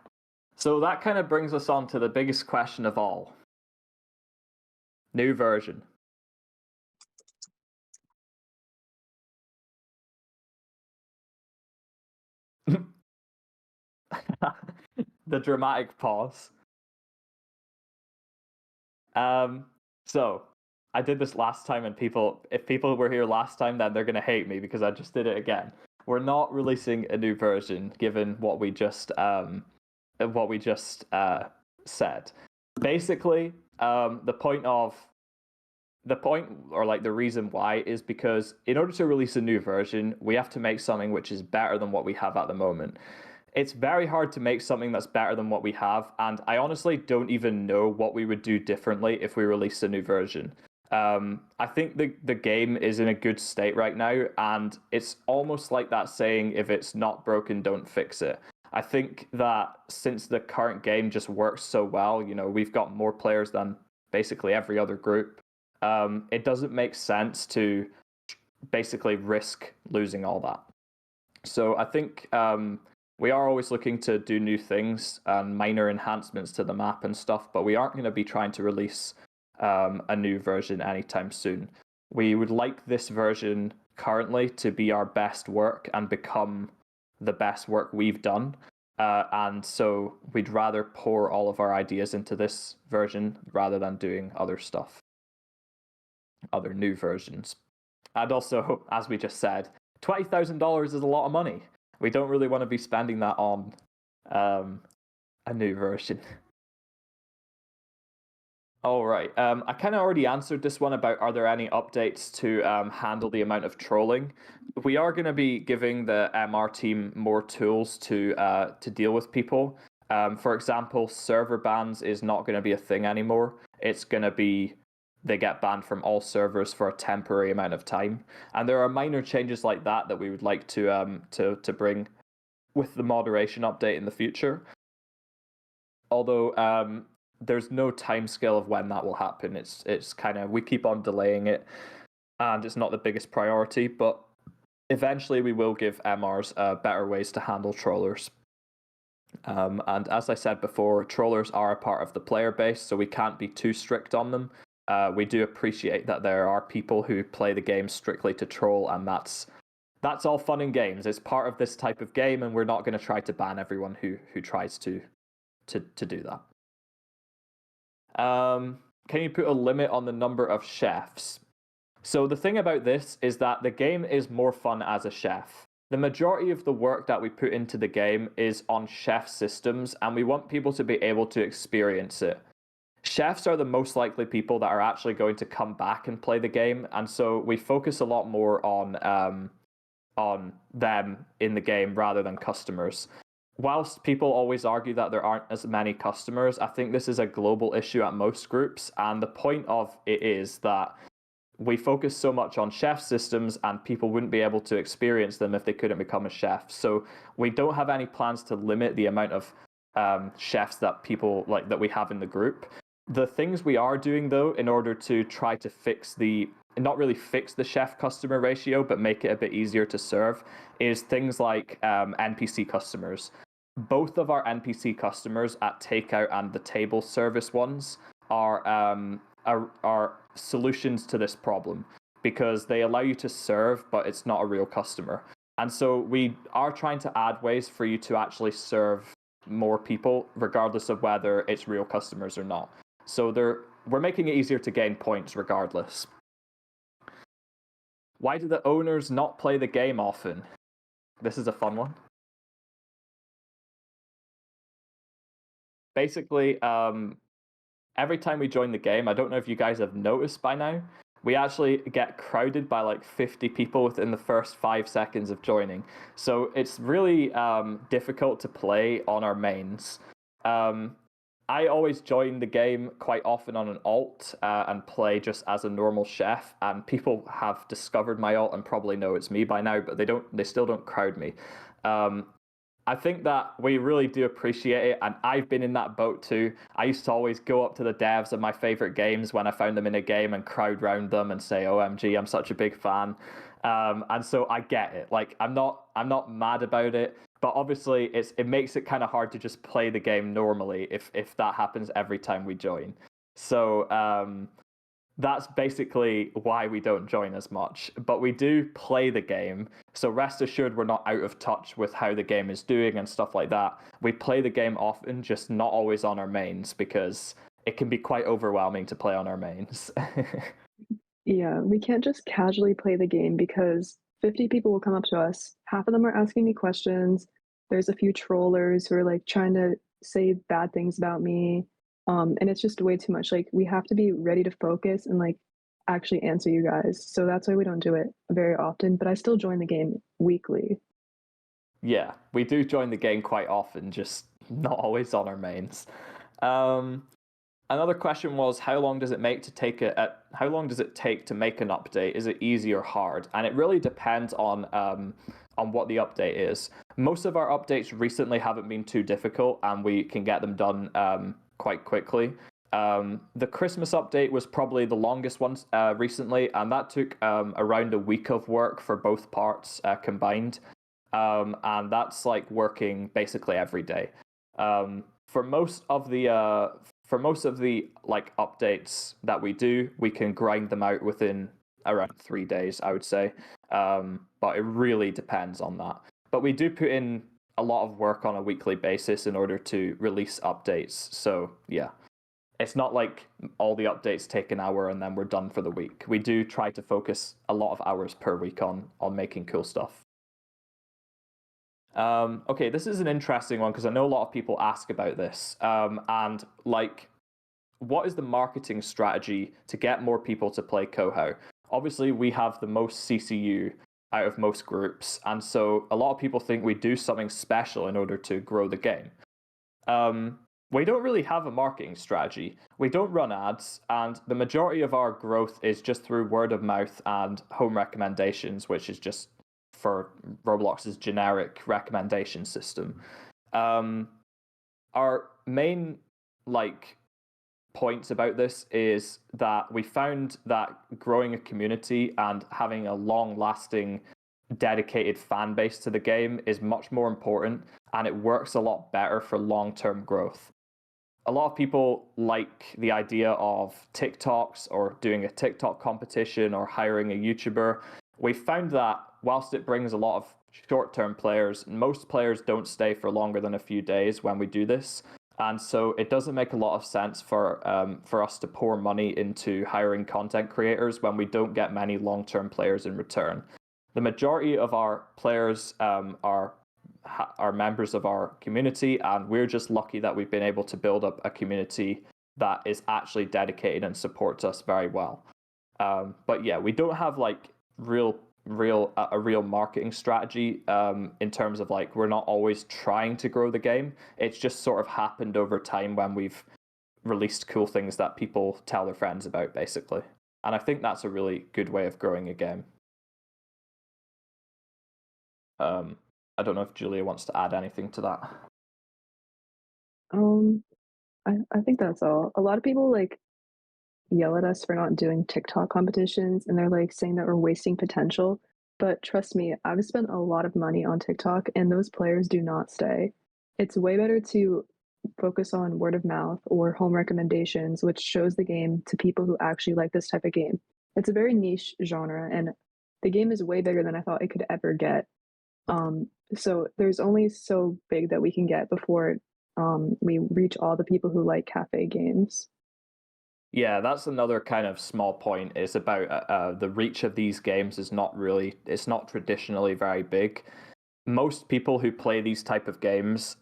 So that kind of brings us on to the biggest question of all. New version. The dramatic pause. So I did this last time, and if people were here last time, then they're gonna hate me because I just did it again. We're not releasing a new version, given what we just said. Basically, the point or like the reason why is because in order to release a new version, we have to make something which is better than what we have at the moment. It's very hard to make something that's better than what we have, and I honestly don't even know what we would do differently if we released a new version. I think the game is in a good state right now, and it's almost like that saying, if it's not broken, don't fix it. I think that since the current game just works so well, we've got more players than basically every other group. It doesn't make sense to basically risk losing all that. So I think we are always looking to do new things and minor enhancements to the map and stuff, but we aren't going to be trying to release a new version anytime soon. We would like this version currently to be our best work and become the best work we've done. And so we'd rather pour all of our ideas into this version rather than doing other stuff, other new versions. And also, as we just said, $20,000 is a lot of money. We don't really want to be spending that on a new version. All right. I kind of already answered this one about are there any updates to handle the amount of trolling. We are going to be giving the MR team more tools to deal with people. For example, server bans is not going to be a thing anymore. It's going to be they get banned from all servers for a temporary amount of time. And there are minor changes like that we would like to bring with the moderation update in the future. Although there's no time scale of when that will happen. It's kind of, we keep on delaying it, and it's not the biggest priority, but eventually we will give MRs better ways to handle trollers. And as I said before, trollers are a part of the player base, so we can't be too strict on them. We do appreciate that there are people who play the game strictly to troll, and that's all fun and games. It's part of this type of game, and we're not going to try to ban everyone who tries to do that. can you put a limit on the number of chefs? So the thing about this is that the game is more fun as a chef. The majority of the work that we put into the game is on chef systems, and we want people to be able to experience it. Chefs are the most likely people that are actually going to come back and play the game, and so we focus a lot more on them in the game rather than customers. Whilst people always argue that there aren't as many customers, I think this is a global issue at most groups, and the point of it is that we focus so much on chef systems and people wouldn't be able to experience them if they couldn't become a chef. So we don't have any plans to limit the amount of chefs that people like that we have in the group. The things we are doing, though, in order to try to not really fix the chef customer ratio, but make it a bit easier to serve, is things like NPC customers. Both of our NPC customers at Takeout and the table service ones are solutions to this problem, because they allow you to serve, but it's not a real customer. And so we are trying to add ways for you to actually serve more people, regardless of whether it's real customers or not. So we're making it easier to gain points regardless. Why do the owners not play the game often? This is a fun one. Basically, every time we join the game, I don't know if you guys have noticed by now, we actually get crowded by like 50 people within the first 5 seconds of joining. So it's really difficult to play on our mains. I always join the game quite often on an alt and play just as a normal chef, and people have discovered my alt and probably know it's me by now, but they still don't crowd me. I think that we really do appreciate it, and I've been in that boat too. I used to always go up to the devs of my favorite games when I found them in a game and crowd round them and say, "OMG, I'm such a big fan." And so I get it. Like I'm not mad about it, but obviously it makes it kind of hard to just play the game normally if that happens every time we join. So that's basically why we don't join as much. But we do play the game, so rest assured we're not out of touch with how the game is doing and stuff like that. We play the game often, just not always on our mains, because it can be quite overwhelming to play on our mains. Yeah, we can't just casually play the game because 50 people will come up to us. Half of them are asking me questions. There's a few trollers who are like trying to say bad things about me. And it's just way too much. Like we have to be ready to focus and like actually answer you guys. So that's why we don't do it very often, but I still join the game weekly. Yeah, we do join the game quite often, just not always on our mains. Another question was, how long does it take to make an update? Is it easy or hard? And it really depends on what the update is. Most of our updates recently haven't been too difficult, and we can get them done quite quickly. The Christmas update was probably the longest one recently, and that took around a week of work for both parts combined. And that's like working basically every day. For most of the like updates that we do, we can grind them out within around 3 days, I would say. But it really depends on that. But we do put in a lot of work on a weekly basis in order to release updates. So yeah, it's not like all the updates take an hour and then we're done for the week. We do try to focus a lot of hours per week on making cool stuff. Okay, this is an interesting one because I know a lot of people ask about this. And like, what is the marketing strategy to get more people to play Kohau? Obviously, we have the most CCU out of most groups, and so a lot of people think we do something special in order to grow the game. We don't really have a marketing strategy. We don't run ads, and the majority of our growth is just through word of mouth and home recommendations, which is just for Roblox's generic recommendation system. Our main points about this is that we found that growing a community and having a long-lasting dedicated fan base to the game is much more important, and it works a lot better for long-term growth. A lot of people like the idea of TikToks or doing a TikTok competition or hiring a YouTuber. We found that whilst it brings a lot of short-term players, most players don't stay for longer than a few days when we do this. And so it doesn't make a lot of sense for us to pour money into hiring content creators when we don't get many long-term players in return. The majority of our players are members of our community, and we're just lucky that we've been able to build up a community that is actually dedicated and supports us very well. But yeah, we don't have like a real marketing strategy in terms of like we're not always trying to grow the game. It's just sort of happened over time when we've released cool things that people tell their friends about, basically. And I think that's a really good way of growing a game. I don't know if Julia wants to add anything to that. I think that's all. A lot of people like yell at us for not doing TikTok competitions, and they're like saying that we're wasting potential. But trust me, I've spent a lot of money on TikTok, and those players do not stay. It's way better to focus on word of mouth or home recommendations, which shows the game to people who actually like this type of game. It's a very niche genre, and the game is way bigger than I thought it could ever get. So there's only so big that we can get before we reach all the people who like cafe games. Yeah, that's another kind of small point. Is about the reach of these games is not really, it's not traditionally very big. Most people who play these type of games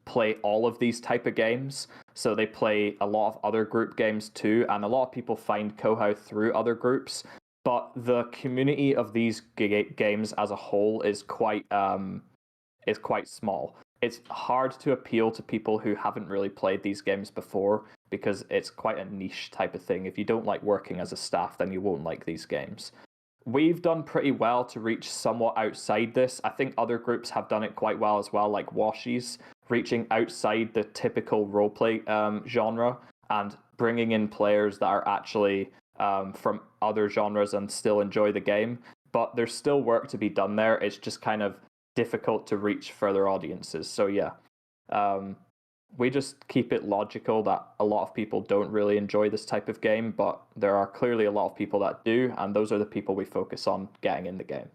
play all of these type of games. So they play a lot of other group games too, and a lot of people find Kohau through other groups. But the community of these games as a whole is quite small. It's hard to appeal to people who haven't really played these games before because it's quite a niche type of thing. If you don't like working as a staff, then you won't like these games. We've done pretty well to reach somewhat outside this. I think other groups have done it quite well as well, like Washies, reaching outside the typical roleplay genre and bringing in players that are actually from other genres and still enjoy the game. But there's still work to be done there. It's just kind of difficult to reach further audiences. So yeah, we just keep it logical that a lot of people don't really enjoy this type of game, but there are clearly a lot of people that do, and those are the people we focus on getting in the game.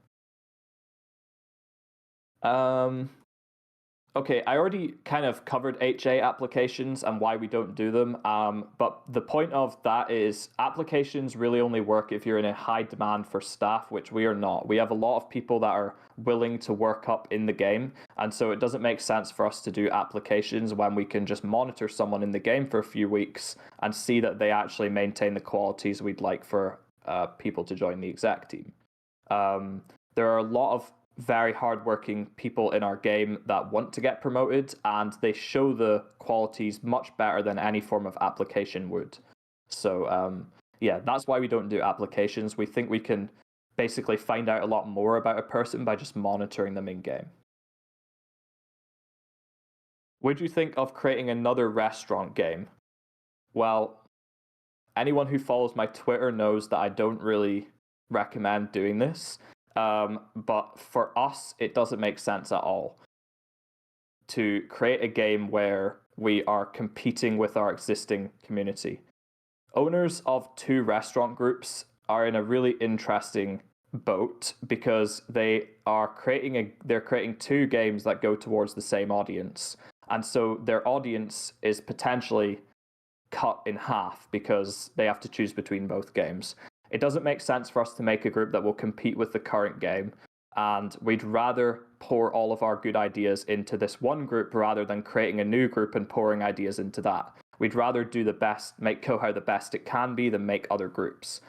Okay, I already kind of covered HA applications and why we don't do them, but the point of that is applications really only work if you're in a high demand for staff, which we are not. We have a lot of people that are willing to work up in the game, and so it doesn't make sense for us to do applications when we can just monitor someone in the game for a few weeks and see that they actually maintain the qualities we'd like for people to join the exec team. There are a lot of very hardworking people in our game that want to get promoted, and they show the qualities much better than any form of application would. So yeah, that's why we don't do applications. We think we can basically find out a lot more about a person by just monitoring them in game. Would you think of creating another restaurant game? Well, anyone who follows my Twitter knows that I don't really recommend doing this. But for us, it doesn't make sense at all to create a game where we are competing with our existing community. Owners of two restaurant groups are in a really interesting boat because they're creating two games that go towards the same audience. And so their audience is potentially cut in half because they have to choose between both games. It doesn't make sense for us to make a group that will compete with the current game, and we'd rather pour all of our good ideas into this one group rather than creating a new group and pouring ideas into that. We'd rather do the best, make Kohau the best it can be, than make other groups.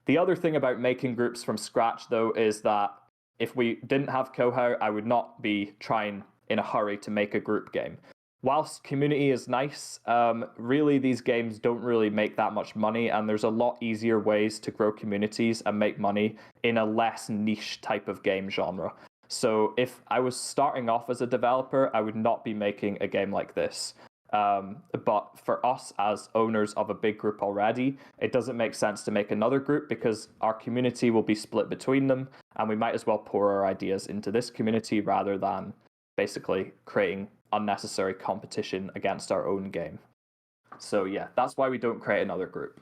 The other thing about making groups from scratch, though, is that if we didn't have Kohau, I would not be trying in a hurry to make a group game. Whilst community is nice, really these games don't really make that much money, and there's a lot easier ways to grow communities and make money in a less niche type of game genre. So if I was starting off as a developer, I would not be making a game like this. But for us as owners of a big group already, it doesn't make sense to make another group because our community will be split between them, and we might as well pour our ideas into this community rather than basically creating unnecessary competition against our own game. So yeah, that's why we don't create another group.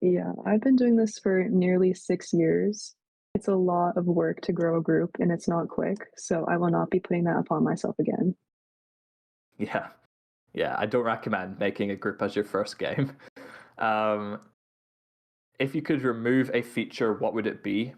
Yeah, I've been doing this for nearly 6 years. It's a lot of work to grow a group, and it's not quick, so I will not be putting that upon myself again. Yeah. Yeah, I don't recommend making a group as your first game. Um, if you could remove a feature, what would it be?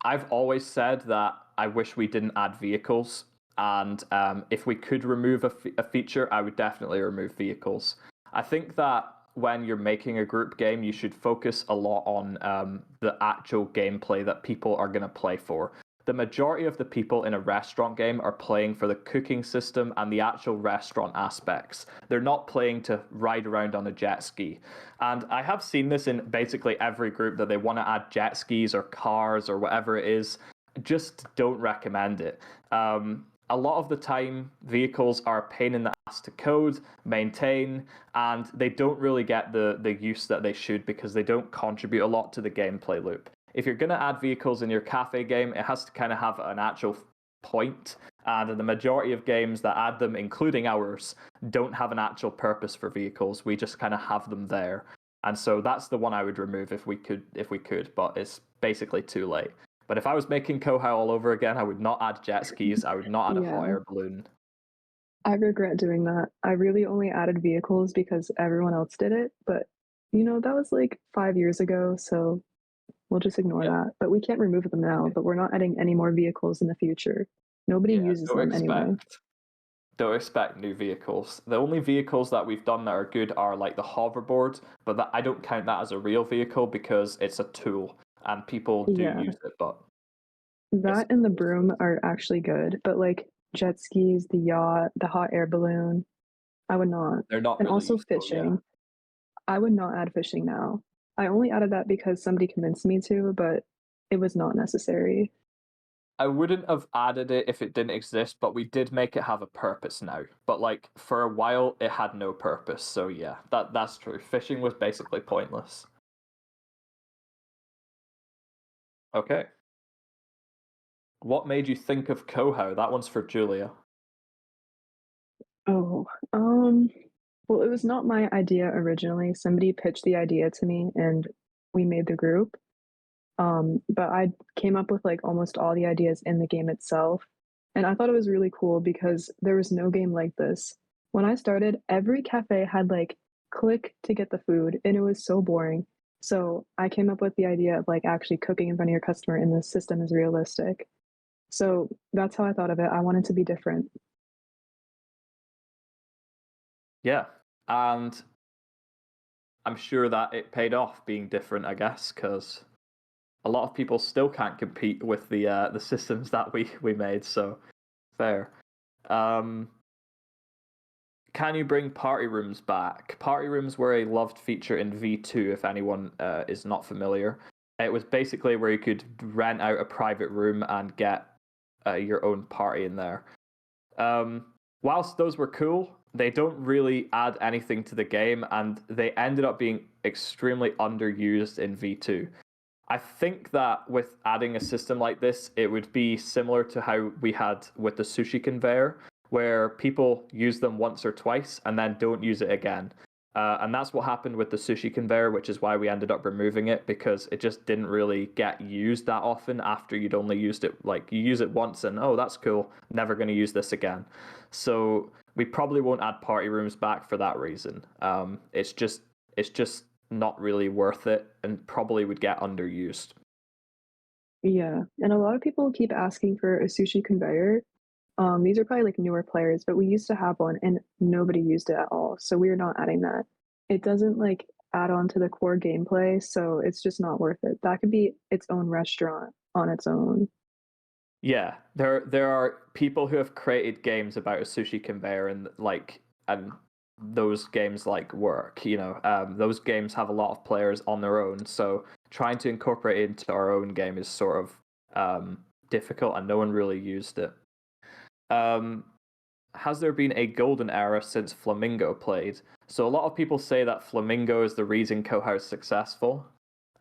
I've always said that I wish we didn't add vehicles, and if we could remove a feature, I would definitely remove vehicles. I think that when you're making a group game, you should focus a lot on the actual gameplay that people are going to play for. The majority of the people in a restaurant game are playing for the cooking system and the actual restaurant aspects. They're not playing to ride around on a jet ski. And I have seen this in basically every group that they want to add jet skis or cars or whatever it is. Just don't recommend it. A lot of the time, vehicles are a pain in the ass to code, maintain, and they don't really get the use that they should because they don't contribute a lot to the gameplay loop. If you're going to add vehicles in your cafe game, it has to kind of have an actual point. And the majority of games that add them, including ours, don't have an actual purpose for vehicles. We just kind of have them there. And so that's the one I would remove if we could, but it's basically too late. But if I was making Kohau all over again, I would not add jet skis. I would not add a hot air balloon. I regret doing that. I really only added vehicles because everyone else did it, but that was like 5 years ago, so we'll just ignore that. But we can't remove them now, but we're not adding any more vehicles in the future. Nobody uses them anyway. Don't expect new vehicles. The only vehicles that we've done that are good are like the hoverboard, but I don't count that as a real vehicle because it's a tool and people do use it, but that and the broom are actually good, but like jet skis, the yacht, the hot air balloon, I would not. They're not and really also useful, fishing. I would not add fishing now. I only added that because somebody convinced me to, but it was not necessary. I wouldn't have added it if it didn't exist, but we did make it have a purpose now. But like for a while, it had no purpose. So yeah, that's true. Fishing was basically pointless. Okay. What made you think of Kohau? That one's for Julia. Oh, well, it was not my idea originally. Somebody pitched the idea to me and we made the group. But I came up with like almost all the ideas in the game itself. And I thought it was really cool because there was no game like this. When I started, every cafe had like click to get the food, and it was so boring. So I came up with the idea of like actually cooking in front of your customer, and the system is realistic. So that's how I thought of it. I wanted to be different. Yeah, and I'm sure that it paid off being different, I guess, because a lot of people still can't compete with the systems that we made. So fair. Um, can you bring party rooms back? Party rooms were a loved feature in V2. If anyone is not familiar, it was basically where you could rent out a private room and get your own party in there. Whilst those were cool, they don't really add anything to the game, and they ended up being extremely underused in V2. I think that with adding a system like this, it would be similar to how we had with the sushi conveyor, where people use them once or twice and then don't use it again. And that's what happened with the sushi conveyor, which is why we ended up removing it, because it just didn't really get used that often after you'd only used it, like you use it once and, oh, that's cool, never going to use this again. So we probably won't add party rooms back for that reason. It's just not really worth it and probably would get underused. Yeah, and a lot of people keep asking for a sushi conveyor. These are probably like newer players, but we used to have one and nobody used it at all. So we are not adding that. It doesn't like add on to the core gameplay, so it's just not worth it. That could be its own restaurant on its own. Yeah, there are people who have created games about a sushi conveyor and those games like work. Those games have a lot of players on their own, so trying to incorporate it into our own game is sort of difficult, and no one really used it. Has there been a golden era since Flamingo played? So a lot of people say that Flamingo is the reason Kohau is successful,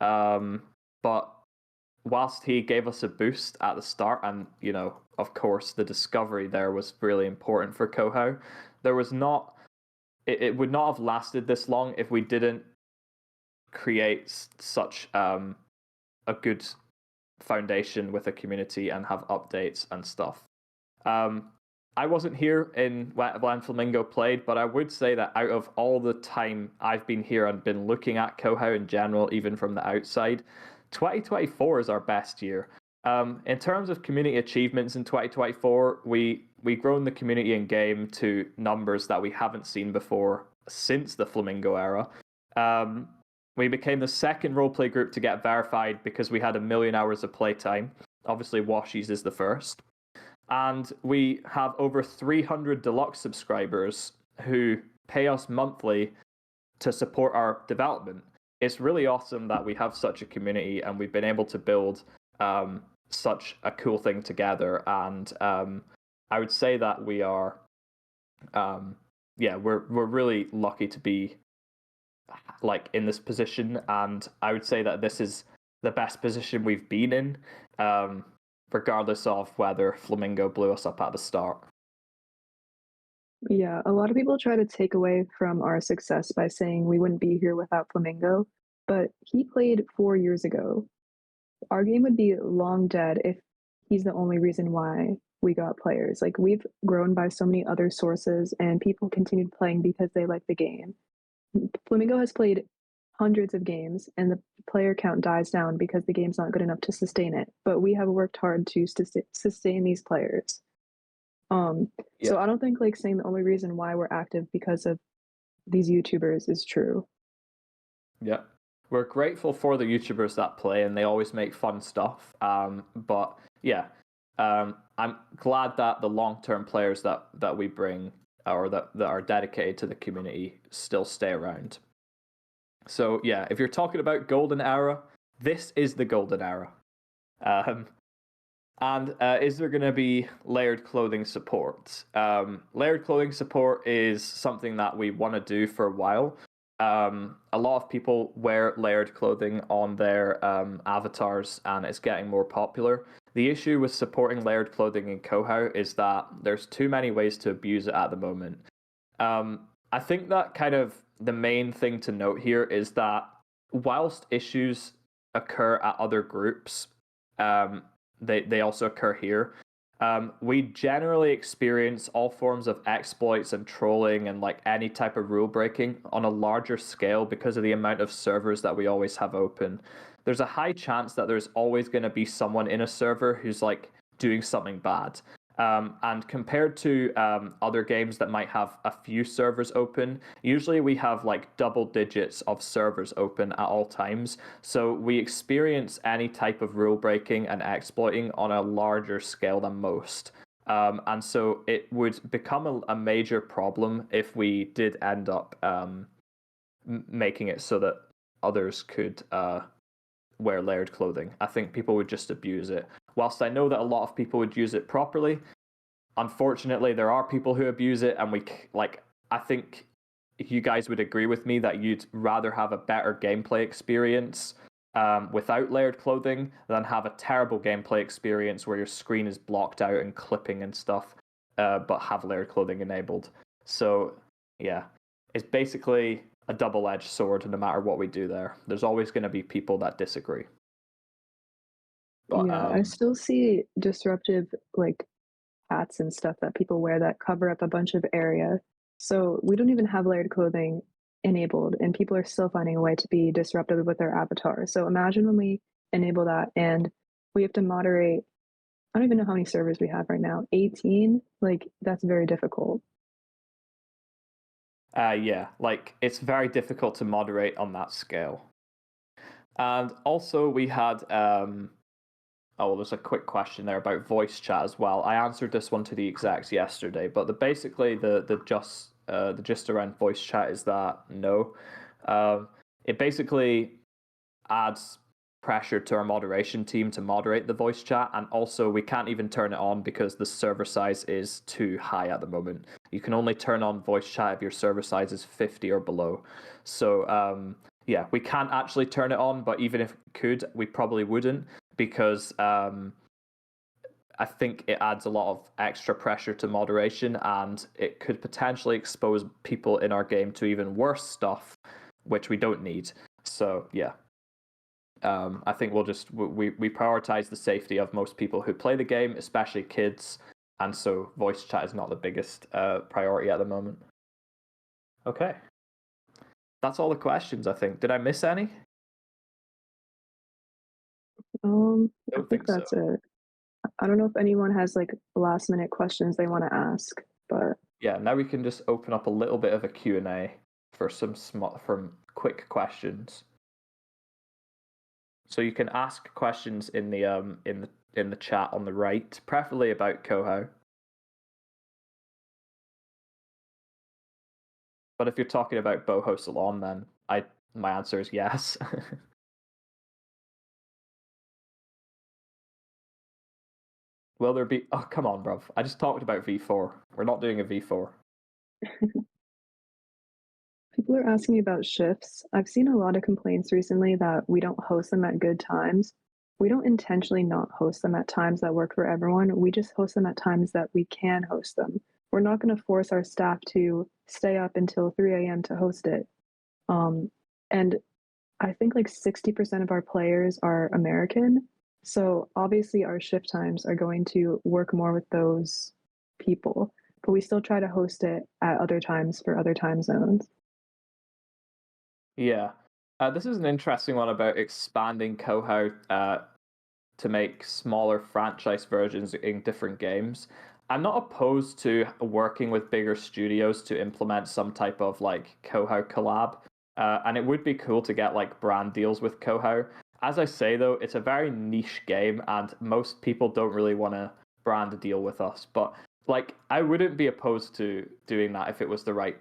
but whilst he gave us a boost at the start, and of course the discovery there was really important for Kohau, there was not it would not have lasted this long if we didn't create such a good foundation with a community and have updates and stuff. I wasn't here when Flamingo played, but I would say that out of all the time I've been here and been looking at Kohau in general, even from the outside, 2024 is our best year. In terms of community achievements in 2024, we grown the community in game to numbers that we haven't seen before since the Flamingo era. We became the second roleplay group to get verified because we had 1 million hours of playtime. Obviously, Washies is the first. And we have over 300 deluxe subscribers who pay us monthly to support our development. It's really awesome that we have such a community and we've been able to build such a cool thing together. And I would say that we are, we're really lucky to be like in this position. And I would say that this is the best position we've been in. Regardless of whether Flamingo blew us up at the start. Yeah, a lot of people try to take away from our success by saying we wouldn't be here without Flamingo, but he played 4 years ago. Our game would be long dead if he's the only reason why we got players. Like, we've grown by so many other sources, and people continued playing because they like the game. Flamingo has played hundreds of games, and the player count dies down because the game's not good enough to sustain it. But we have worked hard to sustain these players. So I don't think like saying the only reason why we're active because of these YouTubers is true. Yeah, we're grateful for the YouTubers that play, and they always make fun stuff. But yeah, I'm glad that the long-term players that we bring or that are dedicated to the community still stay around. So yeah, if you're talking about golden era, this is the golden era. And is there going to be layered clothing support? Layered clothing support is something that we want to do for a while. A lot of people wear layered clothing on their avatars, and it's getting more popular. The issue with supporting layered clothing in Kohau is that there's too many ways to abuse it at the moment. I think that kind of the main thing to note here is that whilst issues occur at other groups, they also occur here. We generally experience all forms of exploits and trolling and like any type of rule breaking on a larger scale because of the amount of servers that we always have open. There's a high chance that there's always going to be someone in a server who's like doing something bad. And compared to other games that might have a few servers open, usually we have like double digits of servers open at all times. So we experience any type of rule breaking and exploiting on a larger scale than most. And so it would become a major problem if we did end up making it so that others could wear layered clothing. I think people would just abuse it. Whilst I know that a lot of people would use it properly, unfortunately, there are people who abuse it, and I think you guys would agree with me that you'd rather have a better gameplay experience without layered clothing than have a terrible gameplay experience where your screen is blocked out and clipping and stuff, but have layered clothing enabled. So, yeah, it's basically a double-edged sword no matter what we do there. There's always going to be people that disagree. But, yeah, I still see disruptive like hats and stuff that people wear that cover up a bunch of area. So we don't even have layered clothing enabled, and people are still finding a way to be disruptive with their avatar. So imagine when we enable that and we have to moderate, I don't even know how many servers we have right now, 18? Like, that's very difficult. Yeah, like it's very difficult to moderate on that scale. And also we had there's a quick question there about voice chat as well. I answered this one to the execs yesterday, but basically the gist around voice chat is that no. It basically adds pressure to our moderation team to moderate the voice chat, and also we can't even turn it on because the server size is too high at the moment. You can only turn on voice chat if your server size is 50 or below. So yeah, we can't actually turn it on, but even if we could, we probably wouldn't, because I think it adds a lot of extra pressure to moderation, and it could potentially expose people in our game to even worse stuff, which we don't need. So yeah, I think we prioritize the safety of most people who play the game, especially kids. and so voice chat is not the biggest priority at the moment. Okay. That's all the questions, I think. Did I miss any? I Don't think think so. that's it. I don't know if anyone has like last minute questions they want to ask, but Yeah, now we can just open up a little bit of a Q&A for some quick questions. So you can ask questions in the chat on the right, preferably about Kohau. But if you're talking about Boho Salon, then my answer is yes. Will there be? Oh, come on, bruv. I just talked about V4. We're not doing a V4. people are asking me about shifts. I've seen a lot of complaints recently that we don't host them at good times. We don't intentionally not host them at times that work for everyone. We just host them at times that we can host them. We're not going to force our staff to stay up until 3 a.m. to host it. And I think like 60% of our players are American. So obviously our shift times are going to work more with those people, but we still try to host it at other times for other time zones. Yeah. This is an interesting one about expanding Kohau to make smaller franchise versions in different games. I'm not opposed to working with bigger studios to implement some type of like Kohau collab. And it would be cool to get like brand deals with Kohau. As I say though, it's a very niche game and most people don't really want to brand a deal with us. But like I wouldn't be opposed to doing that if it was the right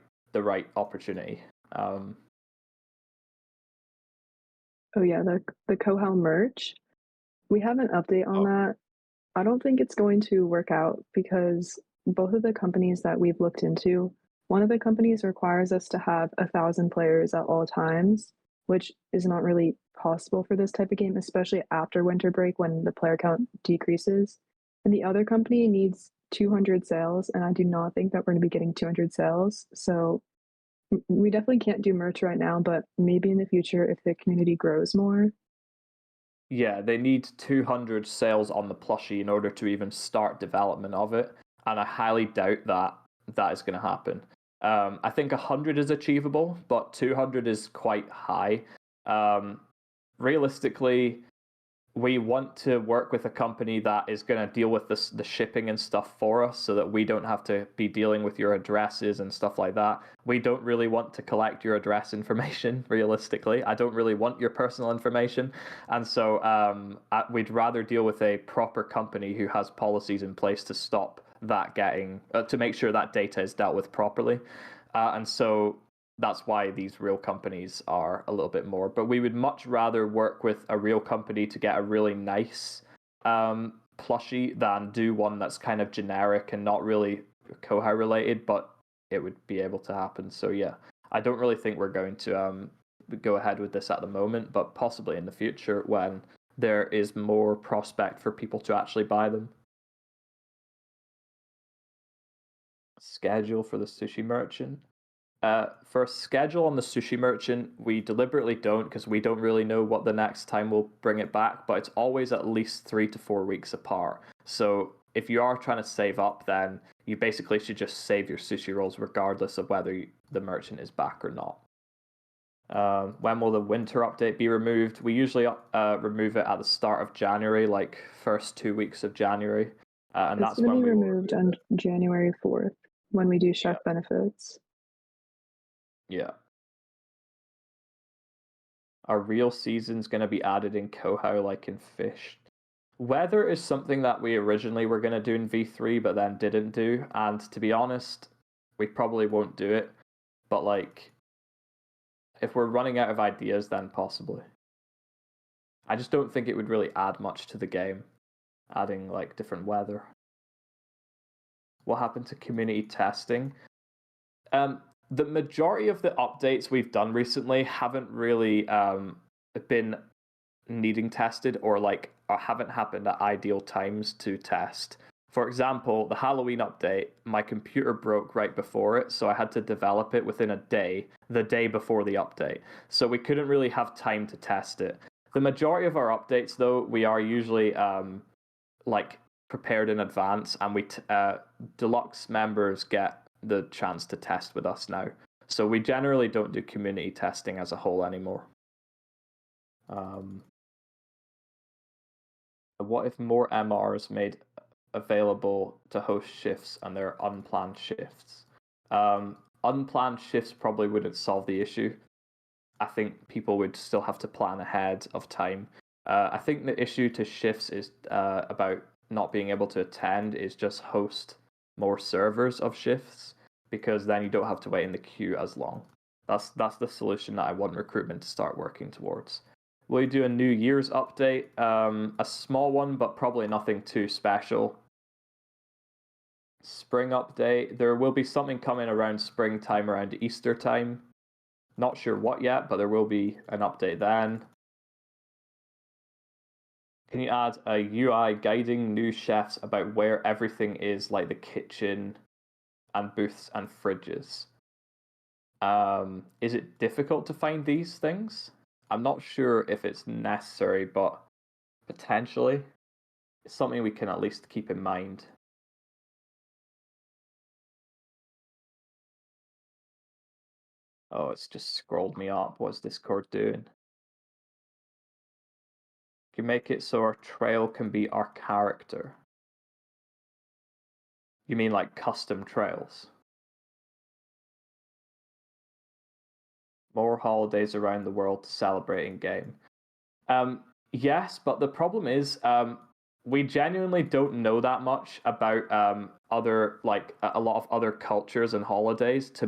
opportunity. Oh yeah, the Kohau merch. We have an update on that. I don't think it's going to work out because both of the companies that we've looked into, one of the companies requires us to have 1,000 players at all times, which is not really possible for this type of game, especially after winter break when the player count decreases. And the other company needs 200 sales, and I do not think that we're going to be getting 200 sales. So we definitely can't do merch right now, but maybe in the future if the community grows more. Yeah, they need 200 sales on the plushie in order to even start development of it, and I highly doubt that is going to happen. I think 100 is achievable, but 200 is quite high. Realistically, we want to work with a company that is going to deal with the shipping and stuff for us so that we don't have to be dealing with your addresses and stuff like that. We don't really want to collect your address information, realistically. I don't really want your personal information. And so we'd rather deal with a proper company who has policies in place to stop that to make sure that data is dealt with properly. And so that's why these real companies are a little bit more. But we would much rather work with a real company to get a really nice plushie than do one that's kind of generic and not really Kohau related, but it would be able to happen. So yeah, I don't really think we're going to go ahead with this at the moment, but possibly in the future when there is more prospect for people to actually buy them. Schedule for the sushi merchant. For a schedule on the sushi merchant, we deliberately don't because we don't really know what the next time we'll bring it back, but it's always at least 3 to 4 weeks apart. So if you are trying to save up, then you basically should just save your sushi rolls regardless of whether the merchant is back or not. When will the winter update be removed? We usually remove it at the start of January, like first 2 weeks of January. And It's that's going to when be we will removed on January 4th when we do chef benefits. Yeah. Are real seasons going to be added in Kohau like in Fish? Weather is something that we originally were going to do in V3 but then didn't do, and to be honest, we probably won't do it. But like, if we're running out of ideas, then possibly. I just don't think it would really add much to the game, adding like different weather. What happened to community testing? The majority of the updates we've done recently haven't really been needing tested or haven't happened at ideal times to test. For example, the Halloween update, my computer broke right before it, so I had to develop it within a day, the day before the update. So we couldn't really have time to test it. The majority of our updates, though, we are usually prepared in advance, and deluxe members get the chance to test with us now. So we generally don't do community testing as a whole anymore. What if more MRs made available to host shifts and there are unplanned shifts? Unplanned shifts probably wouldn't solve the issue. I think people would still have to plan ahead of time. I think the issue to shifts is about not being able to attend is just host more servers of shifts, because then you don't have to wait in the queue as long. That's the solution that I want recruitment to start working towards. Will you do a New Year's update? A small one, but probably nothing too special. Spring update. There will be something coming around springtime, around Easter time. Not sure what yet, but there will be an update then. Can you add a UI guiding new chefs about where everything is, like the kitchen and booths and fridges? Is it difficult to find these things? I'm not sure if it's necessary, but potentially it's something we can at least keep in mind. Oh, it's just scrolled me up. What's Discord doing? Can make it so our trail can be our character. You mean like custom trails? More holidays around the world to celebrate in game. Yes, but the problem is we genuinely don't know that much about other, like a lot of other cultures and holidays to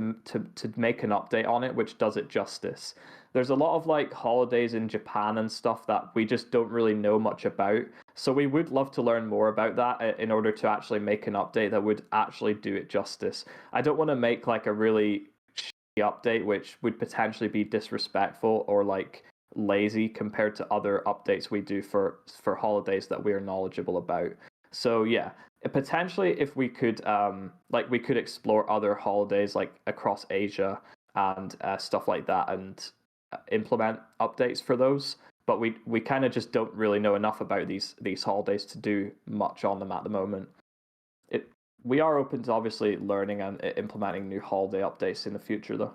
make an update on it which does it justice. There's a lot of like holidays in Japan and stuff that we just don't really know much about. So we would love to learn more about that in order to actually make an update that would actually do it justice. I don't want to make like a really shitty update which would potentially be disrespectful or like lazy compared to other updates we do for holidays that we are knowledgeable about. So yeah, potentially if we could we could explore other holidays like across Asia and stuff like that and implement updates for those, but we kind of just don't really know enough about these holidays to do much on them at the moment. We are open to obviously learning and implementing new holiday updates in the future though.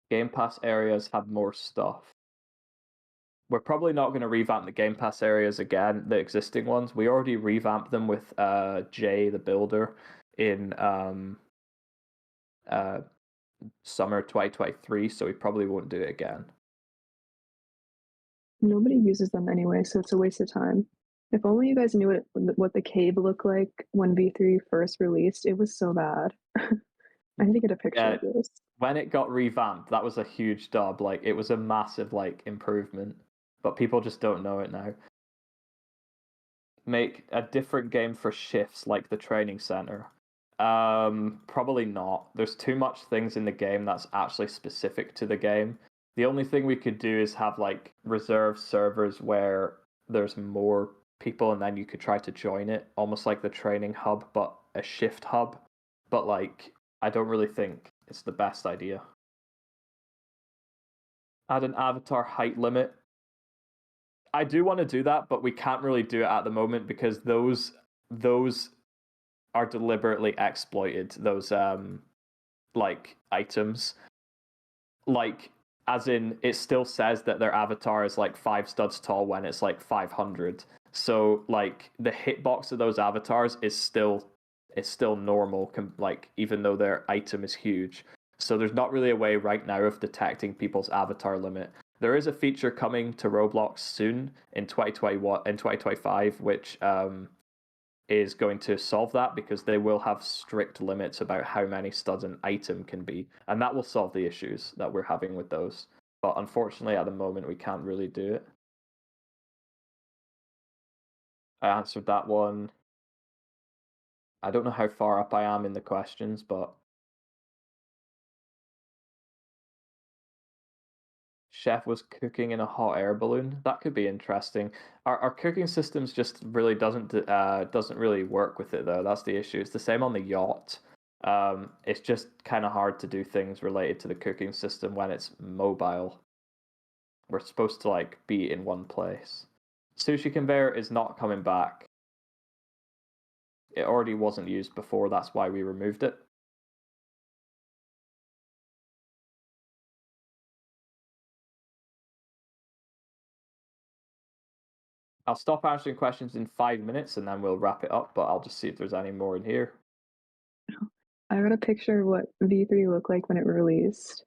Game Pass areas have more stuff. We're probably not going to revamp the Game Pass areas again, the existing ones. We already revamped them with Jay the Builder in summer 2023, so we probably won't do it again. Nobody uses them anyway, so it's a waste of time. If only you guys knew what the cave looked like when V3 first released. It was so bad. I need to get a picture of this. When it got revamped, that was a huge dub. Like it was a massive improvement, but people just don't know it now. Make a different game for shifts like the training center. Probably not. There's too much things in the game that's actually specific to the game. The only thing we could do is have like reserved servers where there's more people and then you could try to join it, almost like the training hub, but a shift hub. But like, I don't really think it's the best idea. Add an avatar height limit. I do want to do that, but we can't really do it at the moment because those are deliberately exploited. Those like items, like as in it still says that their avatar is like 5 studs tall when it's like 500. So like the hitbox of those avatars is still normal, like even though their item is huge. So there's not really a way right now of detecting people's avatar limit. There is a feature coming to Roblox soon in 2025, which is going to solve that because they will have strict limits about how many studs an item can be, and that will solve the issues that we're having with those. But unfortunately, at the moment, we can't really do it. I answered that one. I don't know how far up I am in the questions, but chef was cooking in a hot air balloon. That could be interesting. Our cooking systems just really doesn't really work with it though. That's the issue. It's the same on the yacht. It's just kind of hard to do things related to the cooking system when it's mobile. we're supposed to like be in one place. Sushi conveyor is not coming back. It already wasn't used before, that's why we removed it. I'll stop answering questions in 5 minutes and then we'll wrap it up, but I'll just see if there's any more in here. I got a picture of what V3 looked like when it released.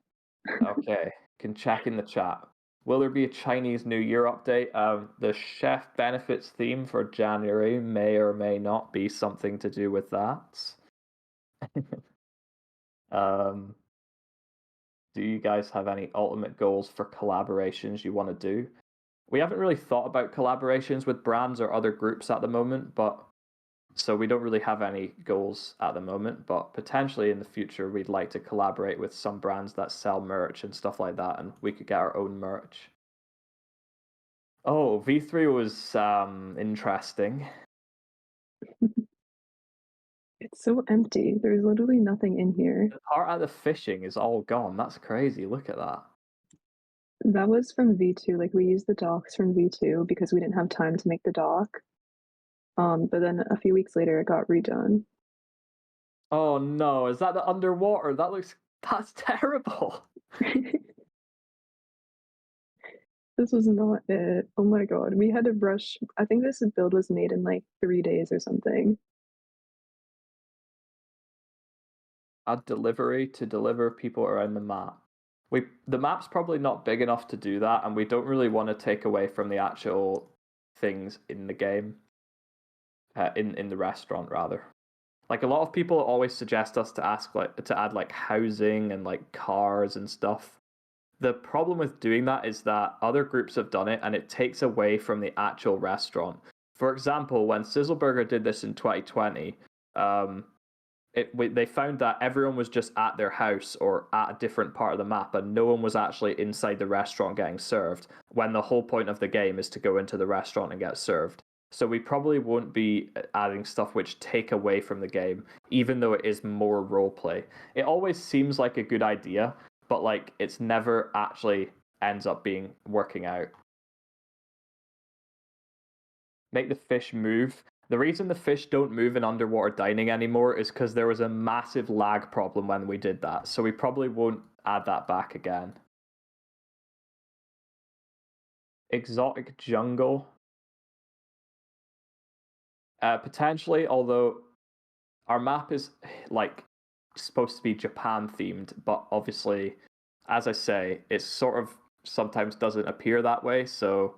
Okay, can check in the chat. Will there be a Chinese New Year update? The chef benefits theme for January may or may not be something to do with that. Do you guys have any ultimate goals for collaborations you want to do? We haven't really thought about collaborations with brands or other groups at the moment, but so we don't really have any goals at the moment, but potentially in the future we'd like to collaborate with some brands that sell merch and stuff like that, and we could get our own merch. Oh, V3 was interesting. It's so empty. There's literally nothing in here. The part of the fishing is all gone. That's crazy. Look at that. That was from V2. Like, we used the docs from V2 because we didn't have time to make the doc. But then a few weeks later, it got redone. Oh no, is that the underwater? That's terrible. This was not it. Oh my god. We had to rush. I think this build was made in like 3 days or something. Add delivery to deliver people around the map. The map's probably not big enough to do that, and we don't really want to take away from the actual things in the game. In the restaurant rather. Like a lot of people always suggest us to add like housing and like cars and stuff. The problem with doing that is that other groups have done it and it takes away from the actual restaurant. For example, when Sizzleburger did this in 2020, they found that everyone was just at their house or at a different part of the map and no one was actually inside the restaurant getting served, when the whole point of the game is to go into the restaurant and get served. So we probably won't be adding stuff which take away from the game, even though it is more roleplay. It always seems like a good idea, but like it's never actually ends up being working out. Make the fish move. The reason the fish don't move in underwater dining anymore is because there was a massive lag problem when we did that, so we probably won't add that back again. Exotic jungle. Potentially, although our map is like supposed to be Japan themed, but obviously, as I say, it sort of sometimes doesn't appear that way, so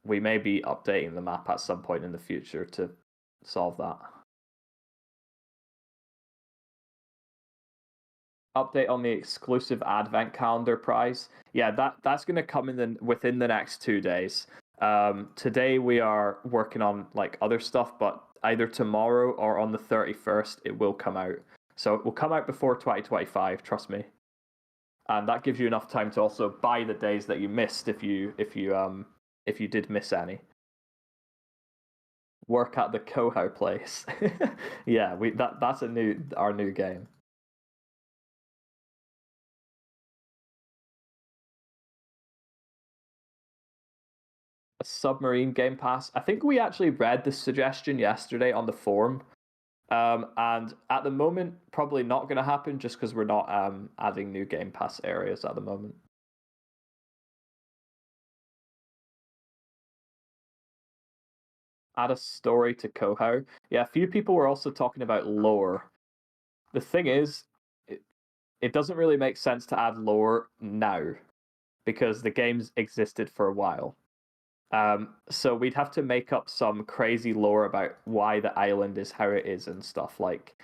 we may be updating the map at some point in the future to solve that. Update on the exclusive advent calendar prize. Yeah, that's going to come within the next 2 days. Today we are working on like other stuff, but either tomorrow or on the 31st it will come out. So it will come out before 2025, trust me. And that gives you enough time to also buy the days that you missed if you did miss any. Work at the Kohau place. Yeah, that's our new game. A submarine game pass. I think we actually read the suggestion yesterday on the forum. And at the moment, probably not going to happen just because we're not adding new Game Pass areas at the moment. Add a story to Kohau. Yeah, a few people were also talking about lore. The thing is, it doesn't really make sense to add lore now because the game's existed for a while. So we'd have to make up some crazy lore about why the island is how it is and stuff. Like,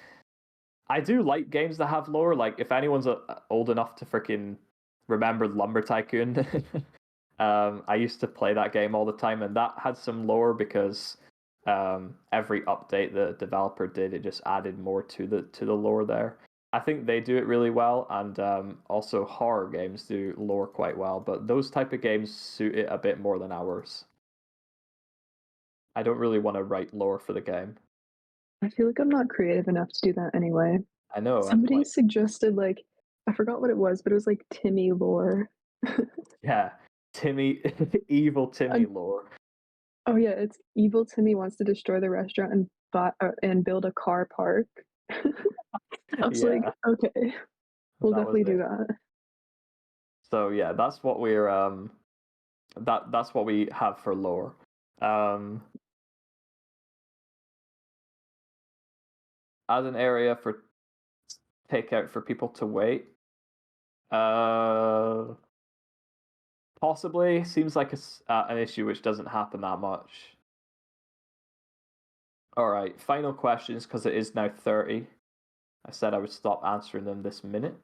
I do like games that have lore. Like, if anyone's old enough to freaking remember Lumber Tycoon, I used to play that game all the time, and that had some lore because every update the developer did, it just added more to the lore there. I think they do it really well, and also horror games do lore quite well, but those type of games suit it a bit more than ours. I don't really want to write lore for the game. I feel like I'm not creative enough to do that anyway. I know. Somebody suggested, like, I forgot what it was, but it was like Timmy lore. Yeah, Timmy, evil Timmy lore. Oh yeah, it's evil Timmy wants to destroy the restaurant and build a car park. I was like, Yeah, okay, we'll that was definitely do it. that. So yeah, that's what we're that's what we have for lore. Um, as an area for takeout for people to wait. Uh, possibly seems like an issue which doesn't happen that much. All right, final questions because it is now 30. I said I would stop answering them this minute.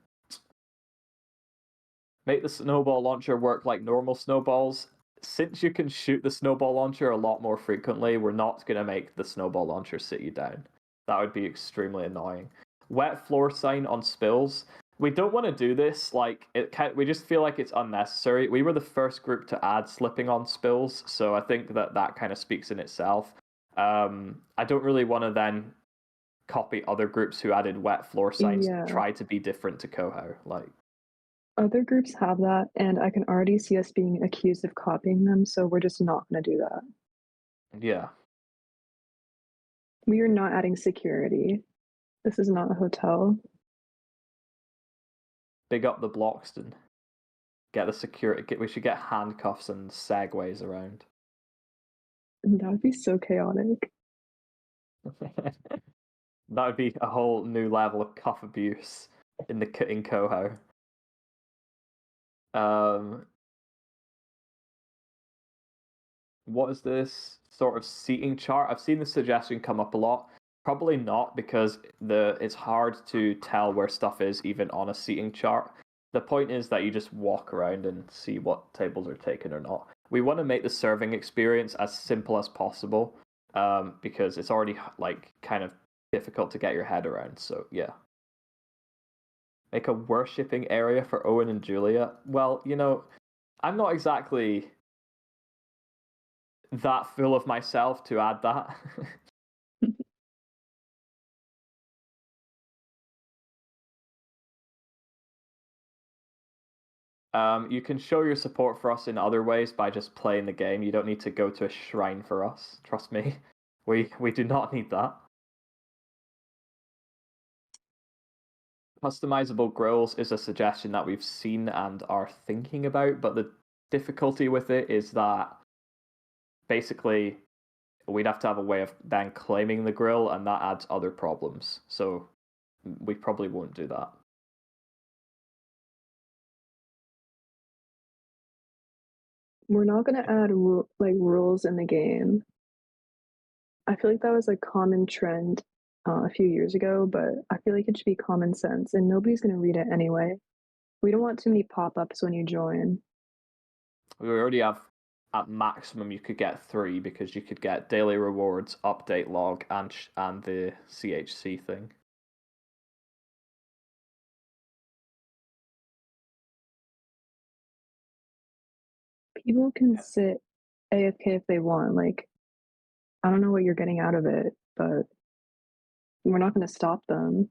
Make the snowball launcher work like normal snowballs. Since you can shoot the snowball launcher a lot more frequently, we're not going to make the snowball launcher sit you down. That would be extremely annoying. Wet floor sign on spills. We don't want to do this. Like we just feel like it's unnecessary. We were the first group to add slipping on spills, so I think that kind of speaks in itself. I don't really want to then copy other groups who added wet floor signs and Yeah, try to be different to Kohau. Like, other groups have that, and I can already see us being accused of copying them, so we're just not going to do that. yeah. We are not adding security. This is not a hotel. Big up the Bloxton. Get the security. We should get handcuffs and segways around. That would be so chaotic. That would be a whole new level of cuff abuse in Kohau. What is this sort of seating chart? I've seen the suggestion come up a lot. Probably not because it's hard to tell where stuff is even on a seating chart. The point is that you just walk around and see what tables are taken or not. We want to make the serving experience as simple as possible, because it's already like kind of difficult to get your head around. So yeah. Make a worshipping area for Owen and Julia. Well, I'm not exactly that full of myself to add that. You can show your support for us in other ways by just playing the game. You don't need to go to a shrine for us. Trust me, we do not need that. Customizable grills is a suggestion that we've seen and are thinking about, but the difficulty with it is that basically we'd have to have a way of then claiming the grill, and that adds other problems. So we probably won't do that. We're not going to add rules in the game. I feel like that was a common trend a few years ago, but I feel like it should be common sense, and nobody's going to read it anyway. We don't want too many pop-ups when you join. We already have, at maximum you could get 3 because you could get daily rewards, update log, and the CHC thing. People can sit AFK if they want. Like, I don't know what you're getting out of it, but we're not going to stop them.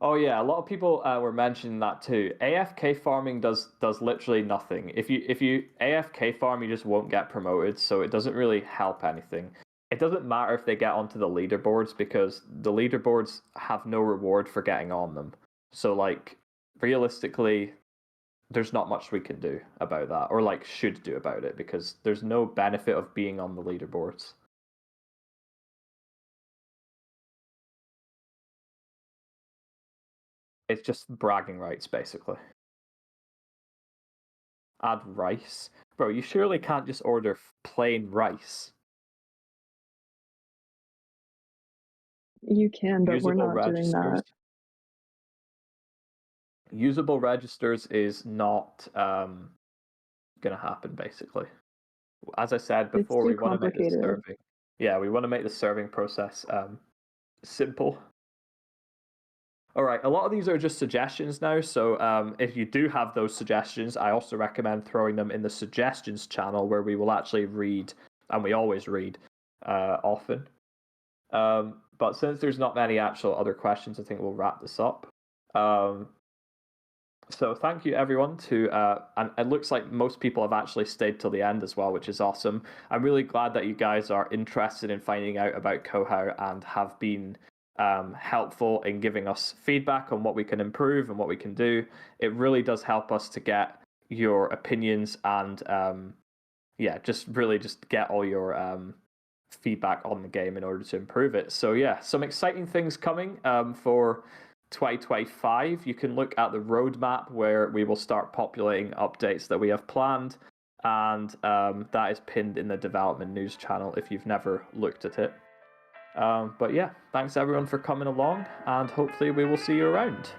Oh yeah, a lot of people were mentioning that too. AFK farming does literally nothing. If you AFK farm, you just won't get promoted, so it doesn't really help anything. It doesn't matter if they get onto the leaderboards because the leaderboards have no reward for getting on them. So like realistically, there's not much we can do about that, or like should do about it, because there's no benefit of being on the leaderboards. It's just bragging rights, basically. Add rice. Bro, you surely can't just order plain rice. You can, but we're Usable not doing registers. that. Usable registers is not gonna happen, basically. As I said It's before, too we want to make the complicated. serving. Yeah, we want to make the serving process simple. All right, a lot of these are just suggestions now, so if you do have those suggestions, I also recommend throwing them in the suggestions channel where we will actually read, and we always read often. But since there's not many actual other questions, I think we'll wrap this up. So thank you everyone and it looks like most people have actually stayed till the end as well, which is awesome. I'm really glad that you guys are interested in finding out about Kohau and have been helpful in giving us feedback on what we can improve and what we can do. It really does help us to get your opinions and just get all your feedback on the game in order to improve it. So yeah, some exciting things coming for 2025. You can look at the roadmap where we will start populating updates that we have planned, and that is pinned in the development news channel if you've never looked at it. But yeah, thanks everyone for coming along, and hopefully we will see you around.